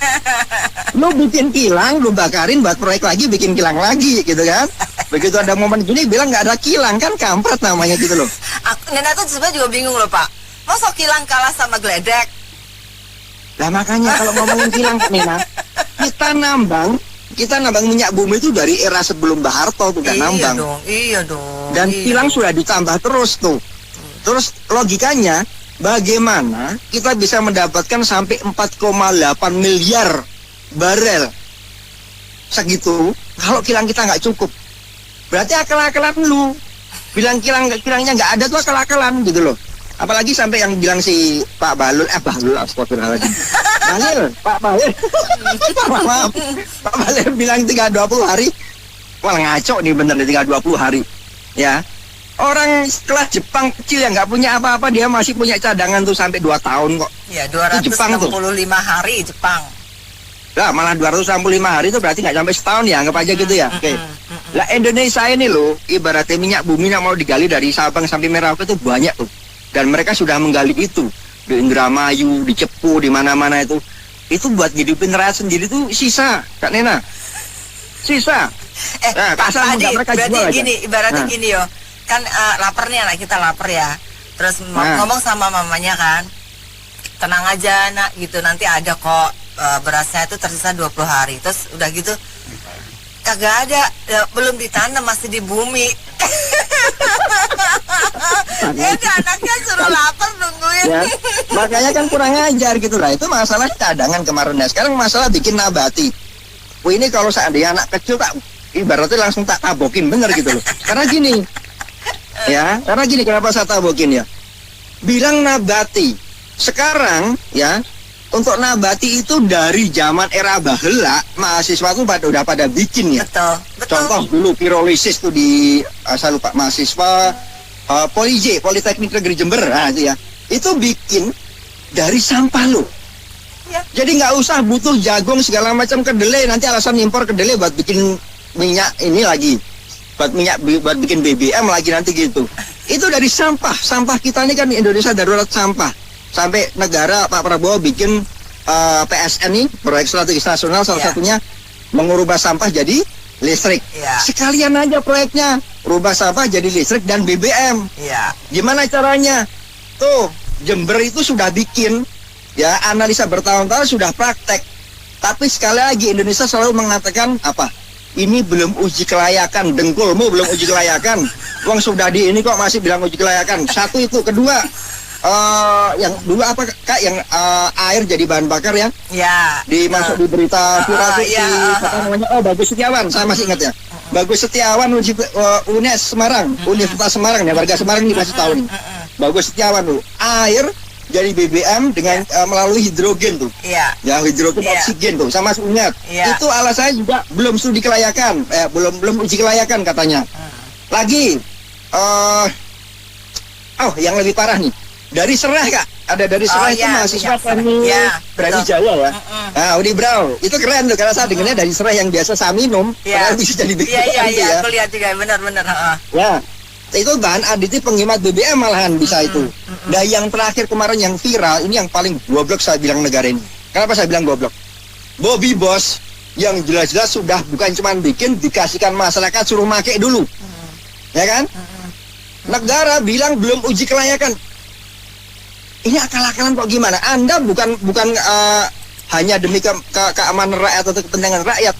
Lu bikin kilang, lu bakarin buat proyek lagi, bikin kilang lagi gitu kan. Begitu ada momen gini bilang nggak ada kilang kan kampret namanya gitu loh. Nena tuh sebenarnya juga bingung loh Pak. Masa kilang kalah sama geledek? Lah makanya kalau ngomongin kilang Nena, kita nambang minyak bumi itu dari era sebelum Mbah Harto tuh kan nambang. Iya dong. Dan kilang sudah ditambah terus tuh. Terus logikanya bagaimana kita bisa mendapatkan sampai 4,8 miliar barel segitu kalau kilang kita nggak cukup? Berarti akal-akalan lu. Bilang kilangnya nggak ada tuh akal-akalan gitu loh. Apalagi sampai yang bilang si Pak Bahlil, astagfirullahaladzim. Pak Bahlil bilang 320 hari. Wah ngaco nih bener nih 320 hari. Ya. Orang kelas Jepang kecil yang nggak punya apa-apa dia masih punya cadangan tuh sampai 2 tahun kok. Ya 265 hari Jepang. Lah malah 265 hari itu berarti nggak sampai setahun ya, anggap aja gitu ya. Oke. Lah Indonesia ini loh ibaratnya minyak bumi yang mau digali dari Sabang sampai Merauke itu banyak tuh. Dan mereka sudah menggali itu di Indramayu, di Cepu, di mana-mana itu buat ngidupin rakyat sendiri tuh sisa, Kak Nena. Sisa. Nah, Pak Adi, berarti gini, ibaratnya gini yo. Kan lapar nih anak kita lapar ya. Terus ngomong sama mamanya kan, tenang aja nak gitu, nanti ada kok berasnya itu tersisa 20 hari. Terus udah gitu kagak ada, ya, belum ditanam masih di bumi. Anaknya suruh lapar nungguin. Ya, makanya kan kurang ajar gitu lah. Itu masalah cadangan kemarin ya. Sekarang masalah bikin nabati. Wah ini kalau seandainya anak kecil tak ibaratnya langsung tak tabokin bener gitu loh. Karena gini, ya, karena gini kenapa saya tabokin ya. Bilang nabati. Sekarang ya. Untuk nabati itu dari zaman era bahela mahasiswa tuh udah pada bikin ya. Betul. Contoh dulu pirolisis tuh di saya lupa mahasiswa Politeknik Negeri Jember itu ya. Itu bikin dari sampah loh. Ya. Jadi nggak usah butuh jagung segala macam kedelai, nanti alasan impor kedelai buat bikin minyak ini lagi. Buat bikin BBM lagi nanti gitu. Itu dari sampah. Sampah kita ini kan Indonesia darurat sampah. Sampai negara Pak Prabowo bikin PSN nih, proyek strategis nasional, salah satunya mengubah sampah jadi listrik. Sekalian aja proyeknya, rubah sampah jadi listrik dan BBM. Gimana caranya? Tuh, Jember itu sudah bikin, ya, analisa bertahun-tahun sudah praktek. Tapi sekali lagi Indonesia selalu mengatakan apa? Ini belum uji kelayakan, dengkulmu belum uji kelayakan. Uang sudah di ini kok masih bilang uji kelayakan. Satu itu, kedua, yang dulu apa Kak, yang air jadi bahan bakar ya? Dimasuk di berita viral apa namanya? Oh, Bagus Setiawan, saya masih ingat ya. Bagus Setiawan UNES Semarang, Universitas Semarang ya, warga Semarang dikasih tahu nih. Bagus Setiawan tuh, air jadi BBM dengan melalui hidrogen tuh. Ya, hidrogen oksigen tuh, sama ingat. Itu alasannya juga belum studi kelayakan, belum uji kelayakan katanya. Lagi, yang lebih parah nih. Dari Serah Kak, ada dari Serah itu mahasiswa teknik Brani Jaya ya. Nah, Udi Brau, itu keren tuh karena saya dengarnya dari Serah yang biasa saya minum, bisa jadi BBM Iya, aku lihat juga, benar-benar. Ya, itu bahan aditif penghemat BBM malahan bisa itu. Dan yang terakhir kemarin yang viral, ini yang paling goblok saya bilang negara ini. Kenapa saya bilang goblok? Bobby Bos yang jelas-jelas sudah bukan cuma bikin, dikasihkan masyarakat suruh make dulu, ya kan? Negara bilang belum uji kelayakan. Ini akal-akalan kok gimana? Anda bukan hanya demi keamanan rakyat atau kepentingan rakyat.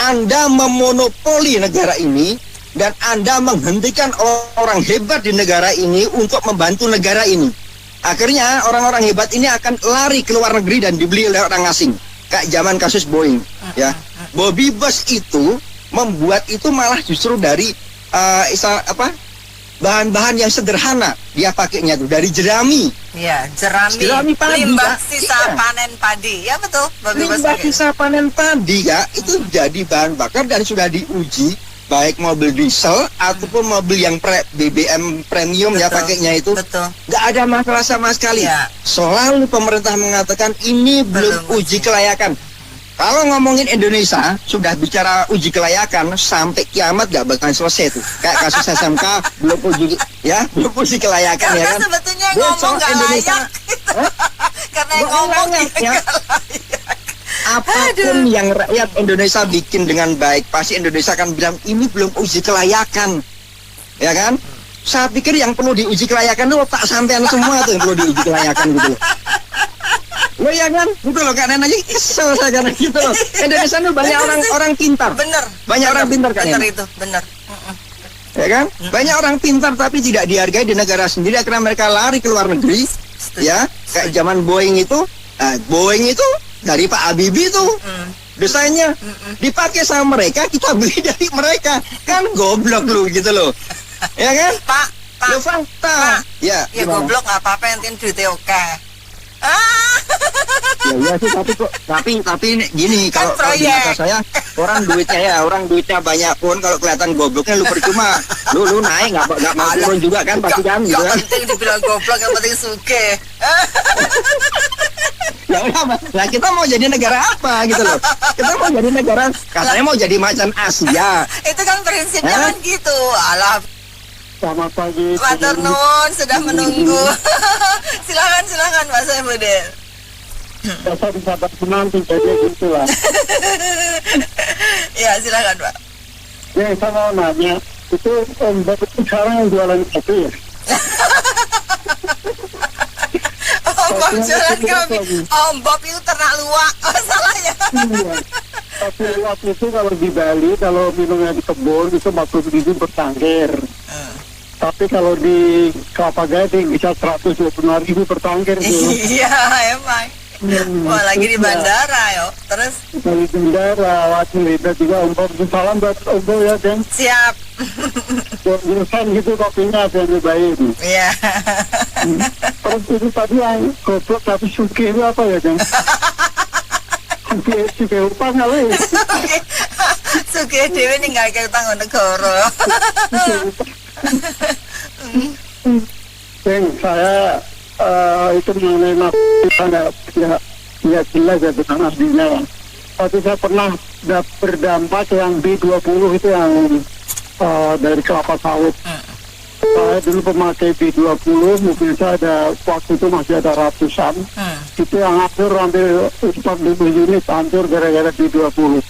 Anda memonopoli negara ini dan Anda menghentikan orang hebat di negara ini untuk membantu negara ini. Akhirnya orang-orang hebat ini akan lari ke luar negeri dan dibeli oleh orang asing. Kayak zaman kasus Boeing, ya. Bobby Bos itu membuat itu malah justru dari bahan-bahan yang sederhana dia pakainya tuh dari jerami. Jerami padi, limbah sisa panen padi. Ya betul. Limbah sisa panen padi ya, itu jadi bahan bakar dan sudah diuji baik mobil diesel ataupun mobil yang BBM premium ya pakainya itu. Nggak ada masalah sama sekali. Selalu pemerintah mengatakan ini belum uji kelayakan. Kalau ngomongin Indonesia, sudah bicara uji kelayakan sampai kiamat gak bakal selesai tuh. Kayak kasus SMK belum uji kelayakan. Karena ya kan. Sebetulnya ngomong gak layak. Karena ngomong gak layak. Apapun yang rakyat Indonesia bikin dengan baik, pasti Indonesia akan bilang ini belum uji kelayakan, ya kan? Saya pikir yang perlu diuji kelayakan itu tak sampean semua tuh yang perlu diuji kelayakan gitu loh. Lo ya kan, gitu loh Kak Nenanya kesel saya karena gitu loh. Indonesia itu banyak orang pintar. Banyak orang pintar Kak Nena. Benar. Ya kan? Banyak orang pintar tapi tidak dihargai di negara sendiri karena mereka lari ke luar negeri. Ya, kayak zaman Boeing itu dari Pak Habibie tuh. Desainnya dipakai sama mereka, kita beli dari mereka. Kan goblok lu gitu loh. Ya kan? Pak. Lo fakta. Ya goblok nggak apa-apa, yang penting duitnya oke. Ya sih tapi gini kan kalau di mata saya orang duitnya banyak pun kalau kelihatan gobloknya lu percuma lu naik nggak mau turun juga kan pasti kan gitu kan. Yang penting dibilang goblok, yang penting suke. Ya udah, nah kita mau jadi negara apa gitu loh. Kita mau jadi negara katanya mau jadi macan Asia. Itu kan prinsipnya kan gitu. Alah. Selamat pagi. Matur nuwun sudah menunggu. silakan Pak Saifuddin. Saya bisa menanti jadi gitulah. Ya silakan Pak. Ya saya mau nanya, itu Om Bob itu sekarang yang jualan kopi ya? Bob jualan kopi. Om Bob itu ternak luwak masalahnya. Tapi waktu itu kalau di Bali, kalau minumnya di kebun itu 40.000 per tangkir. Tapi kalau di Kelapa Gading bisa 125.000 per tangkir. Iya emang. Wah lagi di bandara yo. Terus? Di bandara, cerita juga Om Bob. Salam buat Om Bob ya Den. Siap. Jurusan gitu kopinya yang lebih baik. Iya. Terus itu tadi yang goblok tapi suki itu apa ya Den? Suki upah nggak leh? Suki dewi ninggal ke utang negara. Saya itu mengenai tidak jelas ya tentang aslinya. Tapi saya pernah berdampak yang B20 itu yang dari kelapa sawit. Saya dulu pemakai B20, mobil saya ada waktu itu masih ada ratusan. Itu yang hampir 40 unit hancur gara-gara B20.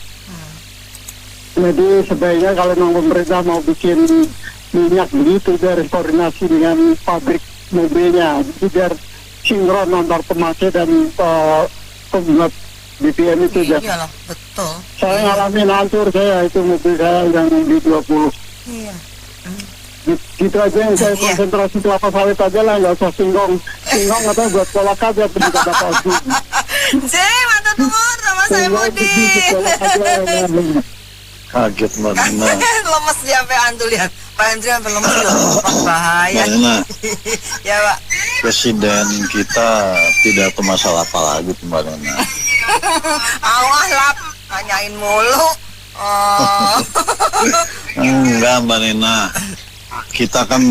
Jadi sebaiknya kalau memang pemerintah mau bikin minyak begitu, dia harus koordinasi dengan pabrik mobilnya, jadi biar sinkron antar pemakai dan pembuat BBM itu. Iyalah, betul. Saya ngalamin hancur saya itu mobil saya yang B20. Iya. Gitu aja yang saya konsentrasi kelapa sawit aja lah, nggak usah singkong atau buat kolak aja pergi kata Pak Osman. Mantap nuhun sama saya Budi. Kaget Marina. Lemes dia sampai antul lihat. Pak Hendri sampai lemes loh. Bahaya. Marina. Ya Pak. Presiden kita tidak ada masalah apa lagi Marina. Allah lah, tanyain mulu. Oh. Enggak Mbak Nena, kita kan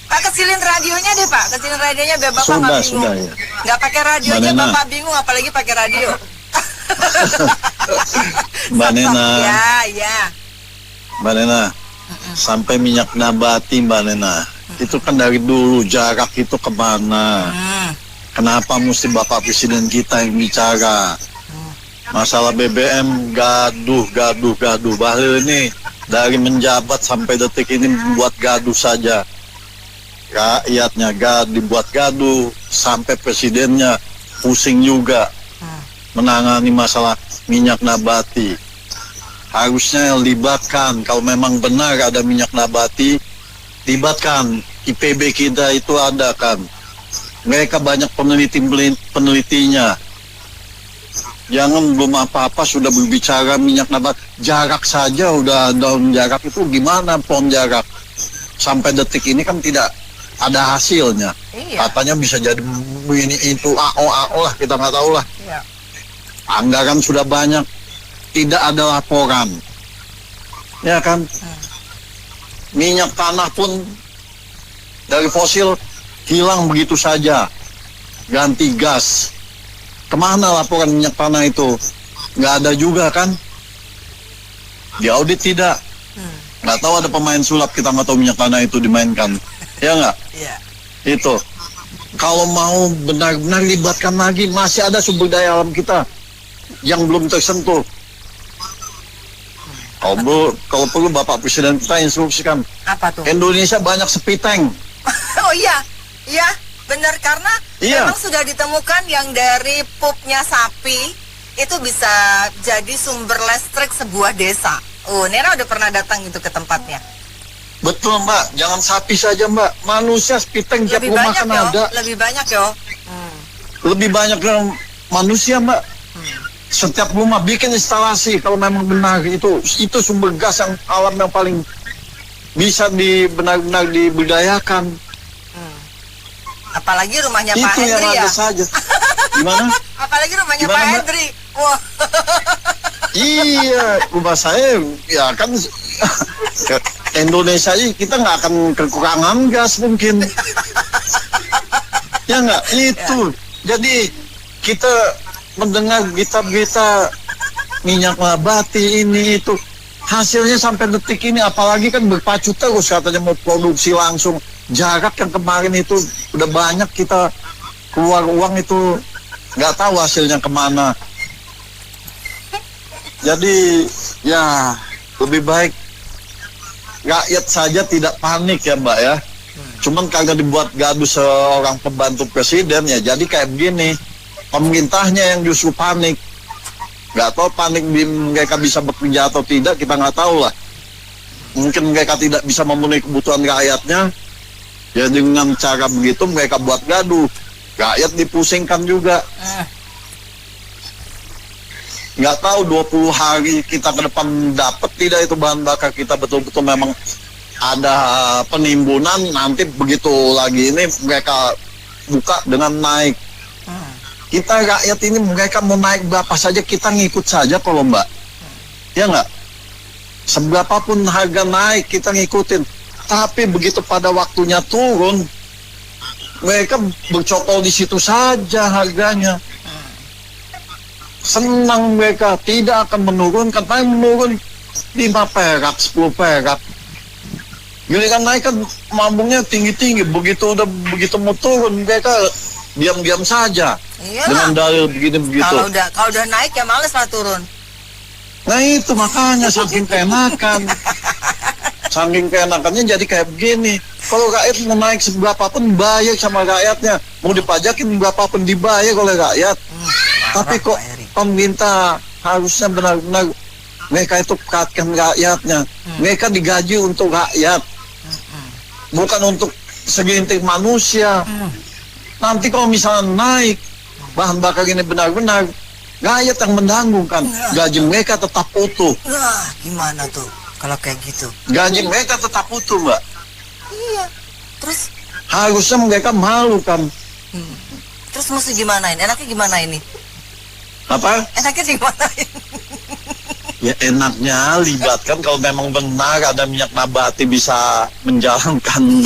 Pak, kecilin radionya deh Pak, kecilin radionya biar Bapak nggak bingung. Sudah ya. Nggak pakai radionya Bapak bingung, apalagi pakai radio. Mbak Nena. Ya. Mbak Nena, sampai minyak nabati Mbak Nena, itu kan dari dulu jarak itu kemana? Kenapa mesti Bapak Presiden kita yang bicara? Masalah BBM gaduh. Bahkan ini dari menjabat sampai detik ini membuat gaduh saja. Rakyatnya dibuat gaduh, sampai presidennya pusing juga menangani masalah minyak nabati. Harusnya libatkan, kalau memang benar ada minyak nabati, libatkan. IPB kita itu ada kan. Mereka banyak penelitinya. Jangan belum apa-apa sudah berbicara minyak nabati. Jarak saja udah daun jarak itu gimana pohon jarak. Sampai detik ini kan tidak ada hasilnya. Iya. Katanya bisa jadi ini itu AO lah, kita nggak tahu lah. Iya. Anggaran sudah banyak, tidak ada laporan. Ya kan? Minyak tanah pun dari fosil hilang begitu saja. Ganti gas. Kemana laporan minyak tanah itu? Nggak ada juga kan? Diaudit tidak. Nggak tahu ada pemain sulap, kita nggak tahu minyak tanah itu dimainkan. Ya nggak? Iya. Itu. Kalau mau benar-benar libatkan lagi, masih ada sumber daya alam kita yang belum tersentuh. Kalau perlu Bapak Presiden kita instruksikan. Apa tuh? Indonesia banyak sepiteng. Oh iya. Benar, karena memang sudah ditemukan yang dari pupnya sapi itu bisa jadi sumber listrik sebuah desa. Nera udah pernah datang itu ke tempatnya. Betul Mbak, jangan sapi saja Mbak, manusia sepiteng tiap rumah kan ada. Lebih banyak yo. Lebih banyak yang manusia Mbak. Setiap rumah bikin instalasi kalau memang benar itu sumber gas yang alam yang paling bisa benar-benar dibudidayakan. Apalagi rumahnya itu Pak Hendri yang ya. ada saja. Gimana? Apalagi rumahnya Gimana, Pak Mbak? Hendri. Wah. Iya, rumah saya ya kan Indonesia ini kita nggak akan kekurangan gas mungkin. Ya nggak? Itu. Jadi kita mendengar berita-berita minyak nabati ini itu hasilnya sampai detik ini, apalagi kan berpacu terus katanya mau produksi langsung. Jarak yang kemarin itu udah banyak kita keluar uang itu nggak tahu hasilnya kemana. Jadi ya lebih baik rakyat saja tidak panik ya Mbak ya. Cuman karena dibuat gaduh seorang pembantu presiden ya jadi kayak begini. Pemerintahnya yang justru panik. Nggak tahu panik mereka bisa bekerja atau tidak, kita nggak tahu lah. Mungkin mereka tidak bisa memenuhi kebutuhan rakyatnya. Ya dengan cara begitu mereka buat gaduh. Rakyat dipusingkan juga. Nggak tahu 20 hari kita ke depan dapat tidak itu bahan bakar kita betul-betul memang ada penimbunan, nanti begitu lagi ini mereka buka dengan naik. Kita rakyat ini mereka mau naik berapa saja kita ngikut saja kalau Mbak. Ya nggak? Seberapapun harga naik kita ngikutin. Tapi begitu pada waktunya turun, mereka bercokol di situ saja harganya. Senang mereka, tidak akan menurunkan, tapi menurun 5 perak, 10 perak. Giliran naik kan mambungnya tinggi-tinggi, begitu mau turun mereka diam-diam saja. Iyalah. Dengan dalil begini begitu. Kalau udah naik ya males lah turun. Nah itu makanya saking keenakan. Saking keenakannya jadi kayak begini. Kalau rakyat mau naik seberapapun bayar sama rakyatnya, mau dipajakin berapapun dibayar oleh rakyat. Tapi kok pemerintah harusnya benar-benar mereka itu perhatikan rakyatnya. Mereka digaji untuk rakyat, bukan untuk segelintir manusia. Nanti kalau misalnya naik bahan bakar ini benar-benar, rakyat yang menanggung kan. Gaji mereka tetap utuh. Nah, gimana tuh kalau kayak gitu? Gaji mereka tetap utuh, Mbak. Iya. Terus harusnya mereka malu kan. Terus mesti gimanain? Enaknya gimana ini? Apa? Enaknya gimanain? Ya enaknya libatkan kalau memang benar ada minyak nabati bisa menjalankan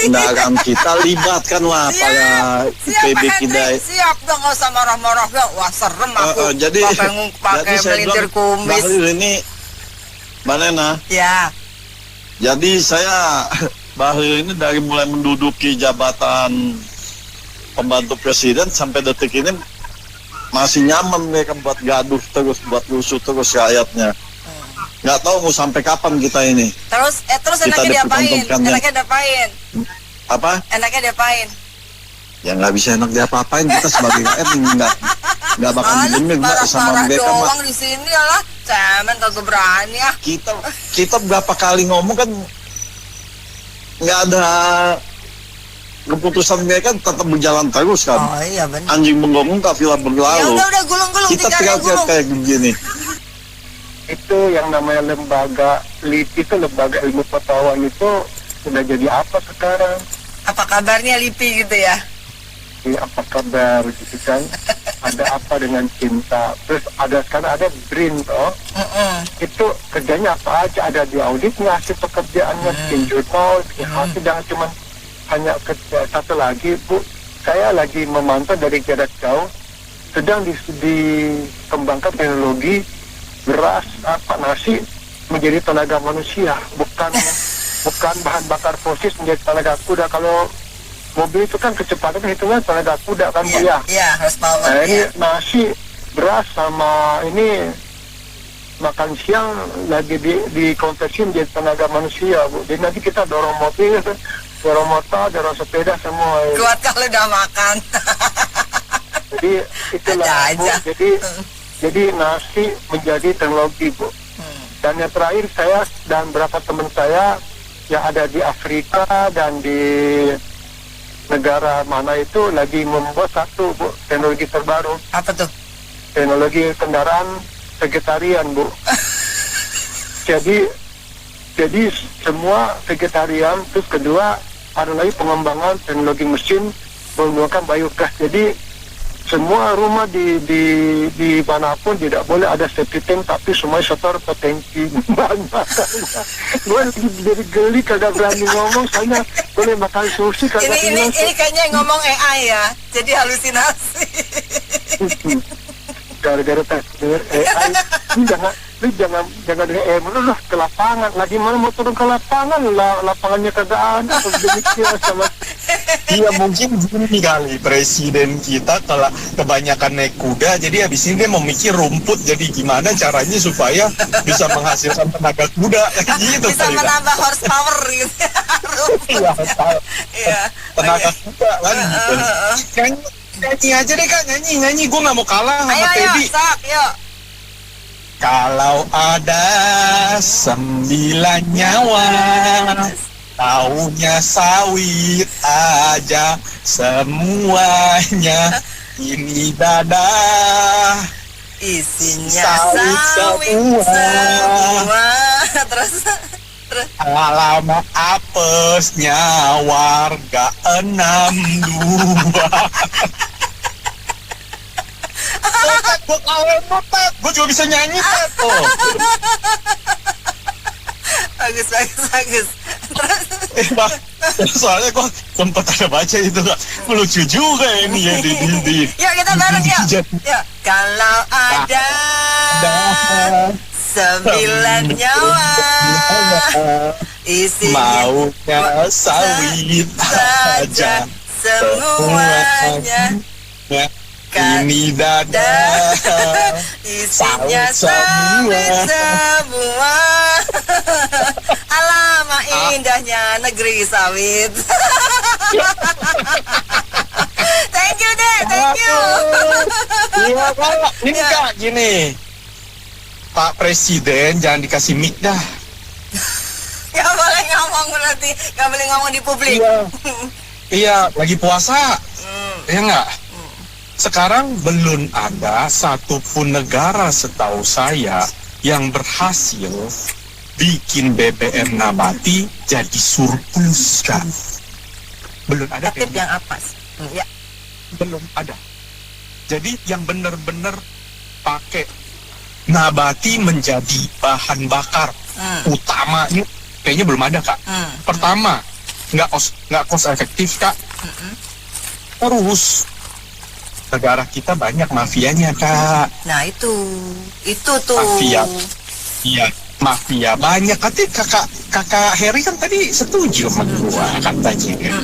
kendaraan kita, libatkanlah para IPB kita. Siap dong, nggak usah marah-marah ya. Wah serem aku. Jadi pakai melintir kumis. Bahlil ini, Mbak Nena. Ya. Jadi saya Bahlil ini dari mulai menduduki jabatan pembantu presiden sampai detik ini masih nyaman mereka buat gaduh terus, buat rusuh terus rakyatnya. Nggak tahu mau sampai kapan kita ini. Terus enaknya diapain? Enaknya diapain? Apa? Enaknya diapain? Ya nggak bisa enak diapa-apain, kita sebagai rakyat nggak bakal didengar Mbak sama mereka Mbak. Doang di sini lah, cemen kagak berani ya. Kita berapa kali ngomong kan nggak ada keputusan mereka tetap berjalan terus kan. Oh iya benar. Anjing menggonggong kafilah berlalu. Ya udah gulung-gulung. Kita teriak-teriak kayak begini. Itu yang namanya lembaga LIPI, itu lembaga ilmu pengetahuan itu sudah jadi apa sekarang? Apa kabarnya LIPI gitu ya? Iya, apa kabar gitu kan? Ada apa dengan cinta? Terus sekarang ada BRIN toh. Itu kerjanya apa aja? Ada di auditnya, hasil pekerjaannya, bikin jurnal, bikin hasil, jangan cuma hanya satu lagi, Bu. Saya lagi memantau dari jarak jauh, sedang dikembangkan teknologi beras nasi menjadi tenaga manusia, bukan bahan bakar fosil menjadi tenaga kuda. Kalau mobil itu kan kecepatan hitungan tenaga kuda kan, Bu ya. Iya, horsepower. Nah ini nasi, beras sama ini makan siang lagi dikonversi menjadi tenaga manusia, Bu. Jadi nanti kita dorong mobil, dorong motor, dorong sepeda semua. Kuat kalau udah makan. Jadi itulah, Bu. Jadi nasi menjadi teknologi, Bu. Dan yang terakhir, saya dan beberapa teman saya yang ada di Afrika dan di negara mana itu lagi membuat satu, Bu, teknologi terbaru. Apa tuh? Teknologi kendaraan vegetarian, Bu. Jadi semua vegetarian. Terus kedua, ada lagi pengembangan teknologi mesin menggunakan biogas. Jadi semua rumah di manapun tidak boleh ada septic tank, tapi semua setor ke tangki. Gue jadi geli, kagak berani ngomong, soalnya boleh makan sushi kagak. Ini kayaknya yang ngomong AI ya, jadi halusinasi. Gara-gara denger AI, lu jangan dengan AI lu lah ke lapangan. Lagi mana mau turun ke lapangan, lapangannya kagak ada. Sama Iya mungkin gini kali presiden kita kalau kebanyakan naik kuda, jadi habis ini dia memikir rumput, jadi gimana caranya supaya bisa menghasilkan tenaga kuda gitu. Bisa menambah horsepower gitu. Iya, tenaga kuda kan gitu. Nyanyi aja deh Kak, nyanyi gue nggak mau kalah sama Teddy. Yuk. Kalau ada 9 nyawa, taunya sawit aja semuanya, ini dadah isinya sawit semua. Terus alamat apesnya warga 62. Gue kawin mutat, gue juga bisa nyanyi tuh. Bagus. Soalnya gue sempat ada baca itu Kak, lucu juga ini ya di. Yuk kita bareng yuk. Kalau ada 9 nyawa isinya maunya sawit saja semuanya ini dada isinya sawit semua. Alamak indahnya negeri sawit. Thank you deh, thank you. Iya Kak, ini Kak gini, Pak Presiden jangan dikasih mic dah. Gak boleh ngomong berarti, gak boleh ngomong di publik. Iya, lagi puasa. Iya nggak? Sekarang belum ada satupun negara setahu saya yang berhasil bikin BBM nabati jadi surplus kan? Belum ada. Tip yang apa sih? Ya. Belum ada. Jadi yang benar-benar pakai nabati menjadi bahan bakar utamanya kayaknya belum ada Kak. Pertama, nggak cost efektif Kak. Terus negara kita banyak mafianya Kak. Nah itu tuh. Mafia, iya mafia banyak. Katanya kakak Heri kan tadi setuju sama gua katanya.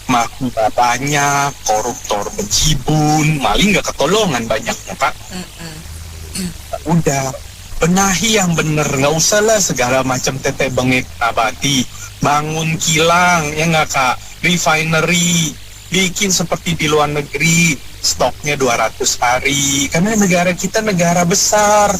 Mafia banyak, koruptor bejibun, maling nggak ketolongan banyaknya Pak. Udah benahi yang bener, nggak usah lah segala macam tete bengek nabati, bangun kilang ya nggak Kak, refinery, bikin seperti di luar negeri, stoknya 200 hari, karena negara kita negara besar,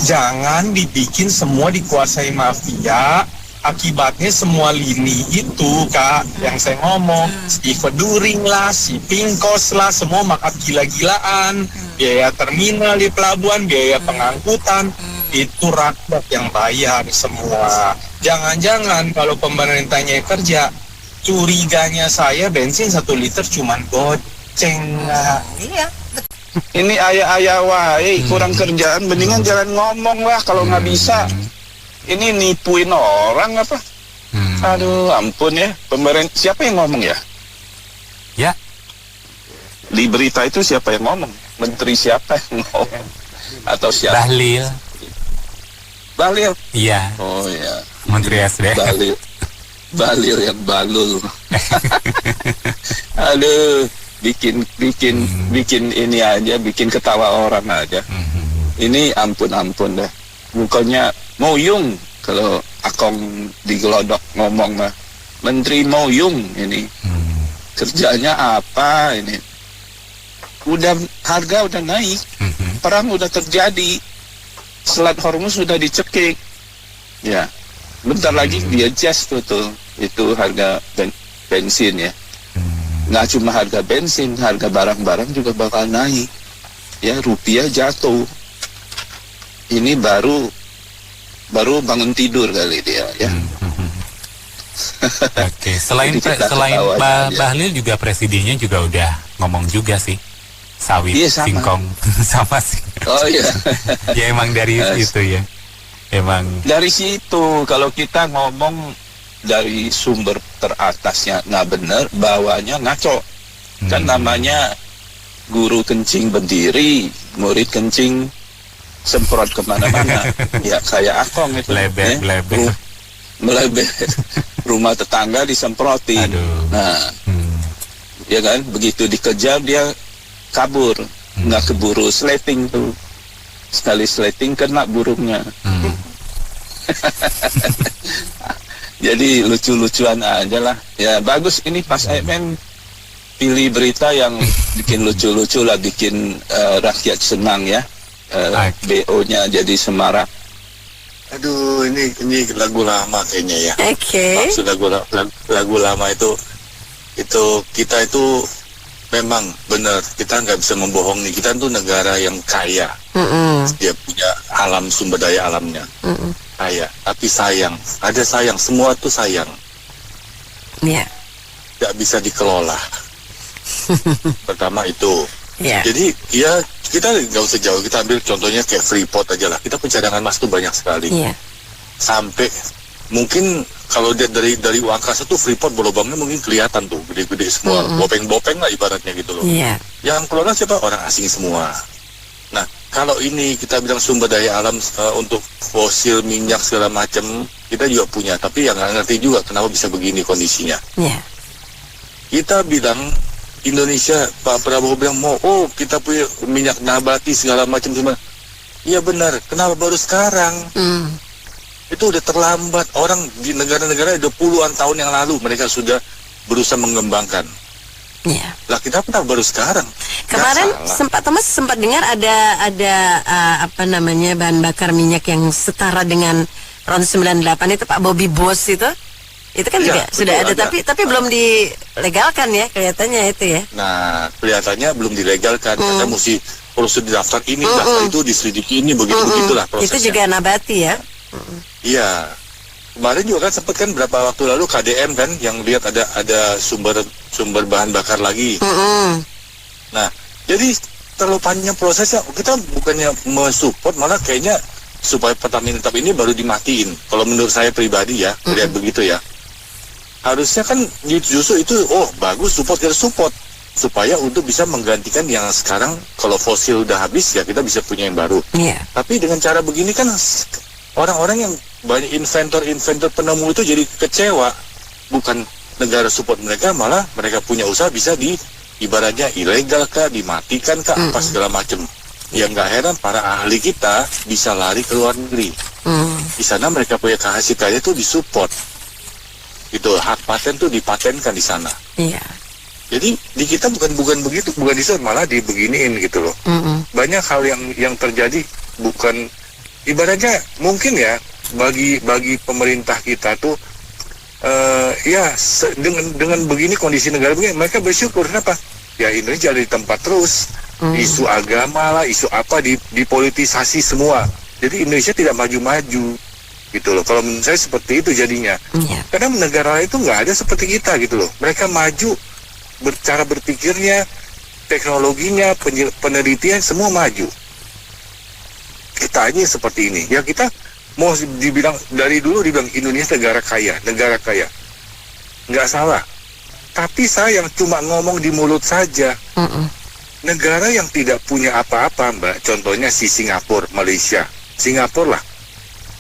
jangan dibikin semua dikuasai mafia, akibatnya semua lini itu Kak, yang saya ngomong, Steve During lah, si Pinkos lah, semua makan gila-gilaan, biaya terminal di pelabuhan, biaya pengangkutan, itu rakyat yang bayar semua. Jangan-jangan kalau pemerintahnya kerja, curiganya saya bensin 1 liter cuman goceng. Iya. Ini ayah-ayah wae kurang kerjaan, mendingan jalan ngomong lah kalau nggak bisa. Ini nipuin orang apa? Aduh, ampun ya. Pemerintah siapa yang ngomong ya? Ya. Di berita itu siapa yang ngomong? Menteri siapa yang ngomong? Atau siapa? Bahlil. Bahlil. Iya. Oh ya. Menteri SDM. Bahlil yang balul. Aduh, bikin ini aja, bikin ketawa orang aja. Ini ampun dah. Bukannya Moyung, kalau Akong digelodok ngomong mah Menteri Moyung ini. Kerjanya apa ini? Harga udah naik, perang udah terjadi, Selat Hormuz sudah dicekik, ya. Bentar lagi dia adjust tuh itu harga bensin ya. Nggak cuma harga bensin, harga barang-barang juga bakal naik. Ya, rupiah jatuh. Ini baru bangun tidur kali dia ya. Oke, selain Bahlil juga presidennya juga udah ngomong juga sih. Sawit, iya, singkong sama sih. Oh iya. Ya emang dari itu ya. Emang dari situ kalau kita ngomong dari sumber teratasnya nggak bener, bawahnya ngaco. Kan namanya guru kencing berdiri, murid kencing semprot kemana-mana. Ya kayak Akong itu. Melebeh. Rumah tetangga disemprotin. Nah, ya kan, begitu dikejar dia kabur, nggak keburu sleting tuh. Sekali sleting kena burungnya. Jadi lucu-lucuan aja lah. Ya bagus ini Pas Emen pilih berita yang bikin lucu-lucu lah, bikin rakyat senang ya. BO-nya jadi semarak. Aduh, ini lagu lama kayaknya ya. Oke. Maksud lagu lama itu kita itu memang benar, kita nggak bisa membohongi. Kita tuh negara yang kaya. Dia punya alam, sumber daya alamnya kaya, tapi sayang, semua tuh sayang. Iya. Nggak bisa dikelola. Pertama itu. Yeah. Jadi ya kita nggak usah jauh, kita ambil contohnya kayak Freeport aja lah. Kita pencadangan emas tuh banyak sekali. Yeah. Sampai mungkin kalau dari uang kas itu Freeport lubangnya mungkin kelihatan tuh gede-gede semua, bopeng-bopeng lah ibaratnya gitu loh. Yeah. Yang keluar siapa? Orang asing semua. Nah, kalau ini kita bilang sumber daya alam untuk fosil minyak segala macam kita juga punya, tapi yang nggak ngerti juga kenapa bisa begini kondisinya. Kita bilang Indonesia, Pak Prabowo bilang kita punya minyak nabati segala macam semua. Iya benar, kenapa baru sekarang? Itu udah terlambat. Orang di negara-negara udah puluhan tahun yang lalu mereka sudah berusaha mengembangkan. Lah kita kenapa baru sekarang? Kemarin Thomas sempat dengar ada bahan bakar minyak yang setara dengan RON 98 itu Pak Bobby Bos itu kan juga sudah ada, tapi belum dilegalkan ya kelihatannya itu ya. Nah kelihatannya belum dilegalkan, karena mesti proses daftar ini, daftar itu, diselidiki ini, begitulah prosesnya. Itu juga nabati ya. Iya. Kemarin juga kan sempat kan berapa waktu lalu KDM kan yang lihat ada sumber bahan bakar lagi. Nah, jadi terlalu panjang prosesnya. Kita bukannya mensupport, malah kayaknya supaya Pertamina tetap ini baru dimatiin. Kalau menurut saya pribadi ya, lihat begitu ya. Harusnya kan justru itu, bagus kita support supaya untuk bisa menggantikan yang sekarang kalau fosil udah habis ya kita bisa punya yang baru. Tapi dengan cara begini kan orang-orang yang banyak inventor penemu itu jadi kecewa. Bukan negara support mereka, malah mereka punya usaha bisa ibaratnya ilegal kah, dimatikan kah, apa segala macam. Ya nggak heran para ahli kita bisa lari ke luar negeri. Di sana mereka punya hasil karya itu disupport. Itu hak paten tuh dipatenkan di sana. Jadi di kita bukan begitu, bukan di sana, malah dibeginiin gitu loh. Banyak hal yang terjadi bukan ibaratnya mungkin ya bagi pemerintah kita tuh dengan begini kondisi negara begini mereka bersyukur. Kenapa? Ya Indonesia ada di tempat terus. Isu agama lah, isu apa dipolitisasi semua. Jadi Indonesia tidak maju-maju gitu loh. Kalau menurut saya seperti itu jadinya. Karena negara itu nggak ada seperti kita gitu loh. Mereka maju, cara berpikirnya, teknologinya, penelitian semua maju. Kita aja seperti ini. Ya kita mau dibilang dari dulu dibilang Indonesia negara kaya. Nggak salah. Tapi sayang cuma ngomong di mulut saja. Negara yang tidak punya apa-apa, Mbak, contohnya si Singapura, Malaysia. Singapura lah.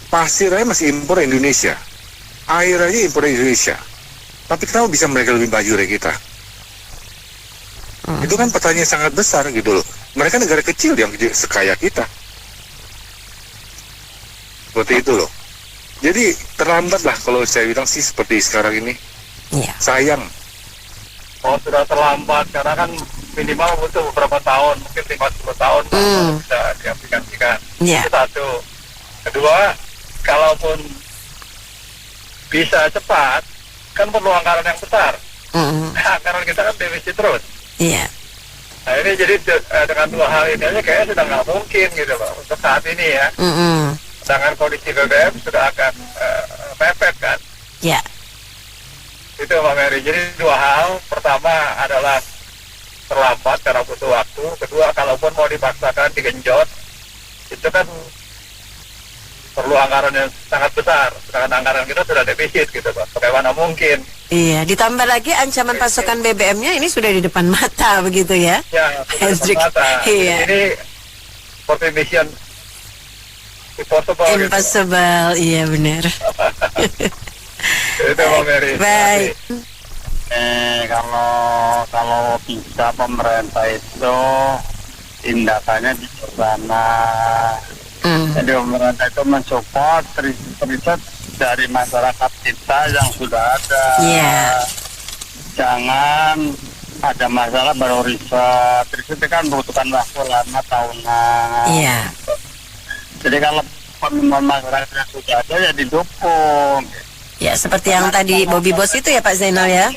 Pasir aja masih impor Indonesia. Air aja impor Indonesia. Tapi kenapa bisa mereka lebih maju dari kita? Itu kan pertanyaan sangat besar gitu loh. Mereka negara kecil yang sekaya kita. Seperti itu loh. Jadi terlambat lah kalau saya bilang sih seperti sekarang ini. Sayang. Oh sudah terlambat karena kan minimal butuh beberapa tahun, mungkin 5-10 tahun baru bisa diaplikasikan. Itu satu. Kedua, kalaupun bisa cepat, kan perlu anggaran yang besar. Anggaran kita kan defisit terus. Nah ini jadi dengan dua hal ini aja kayaknya sudah nggak mungkin gitu Pak untuk saat ini ya. Sedangkan kondisi BBM sudah akan mepet kan. Itu Mbak Mary. Jadi dua hal. Pertama adalah terlambat karena butuh waktu. Kedua, kalaupun mau dipaksakan digenjot, itu kan perlu anggaran yang sangat besar. Sedangkan anggaran kita sudah defisit gitu Pak. Bagaimana mungkin? Iya, ditambah lagi ancaman pasokan BBM-nya ini sudah di depan mata begitu ya. Ya, sudah di depan mata. Ini seperti mission impossible. Iya benar. Itu Mbak Mary. Baik. Kalau bisa pemerintah itu tindakannya di sana. Jadi pemerintah itu mensupport riset dari masyarakat kita yang sudah ada. Jangan ada masalah baru riset itu kan membutuhkan waktu lama tahunan. Jadi kalau masyarakat sudah ada ya didukung. Ya seperti yang tadi Bobby Bos itu ya Pak Zainal ya.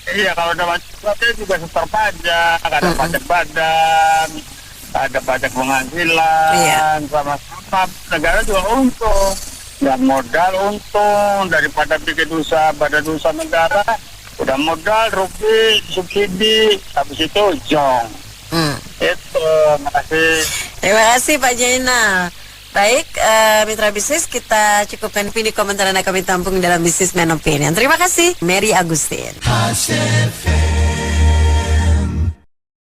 Iya kalau ada masyarakat juga setor pajak, ada pajak badan, ada pajak penghasilan, sama-sama negara juga untung. Dan modal untung daripada bikin usaha badan usaha negara, udah modal rugi subsidi, habis itu jong. Itu, makasih. Terima kasih Pak Zainal. Baik, mitra bisnis, kita cukupkan ini komentar Anda kami tampung dalam Businessman Opinion. Terima kasih, Mary Agustin.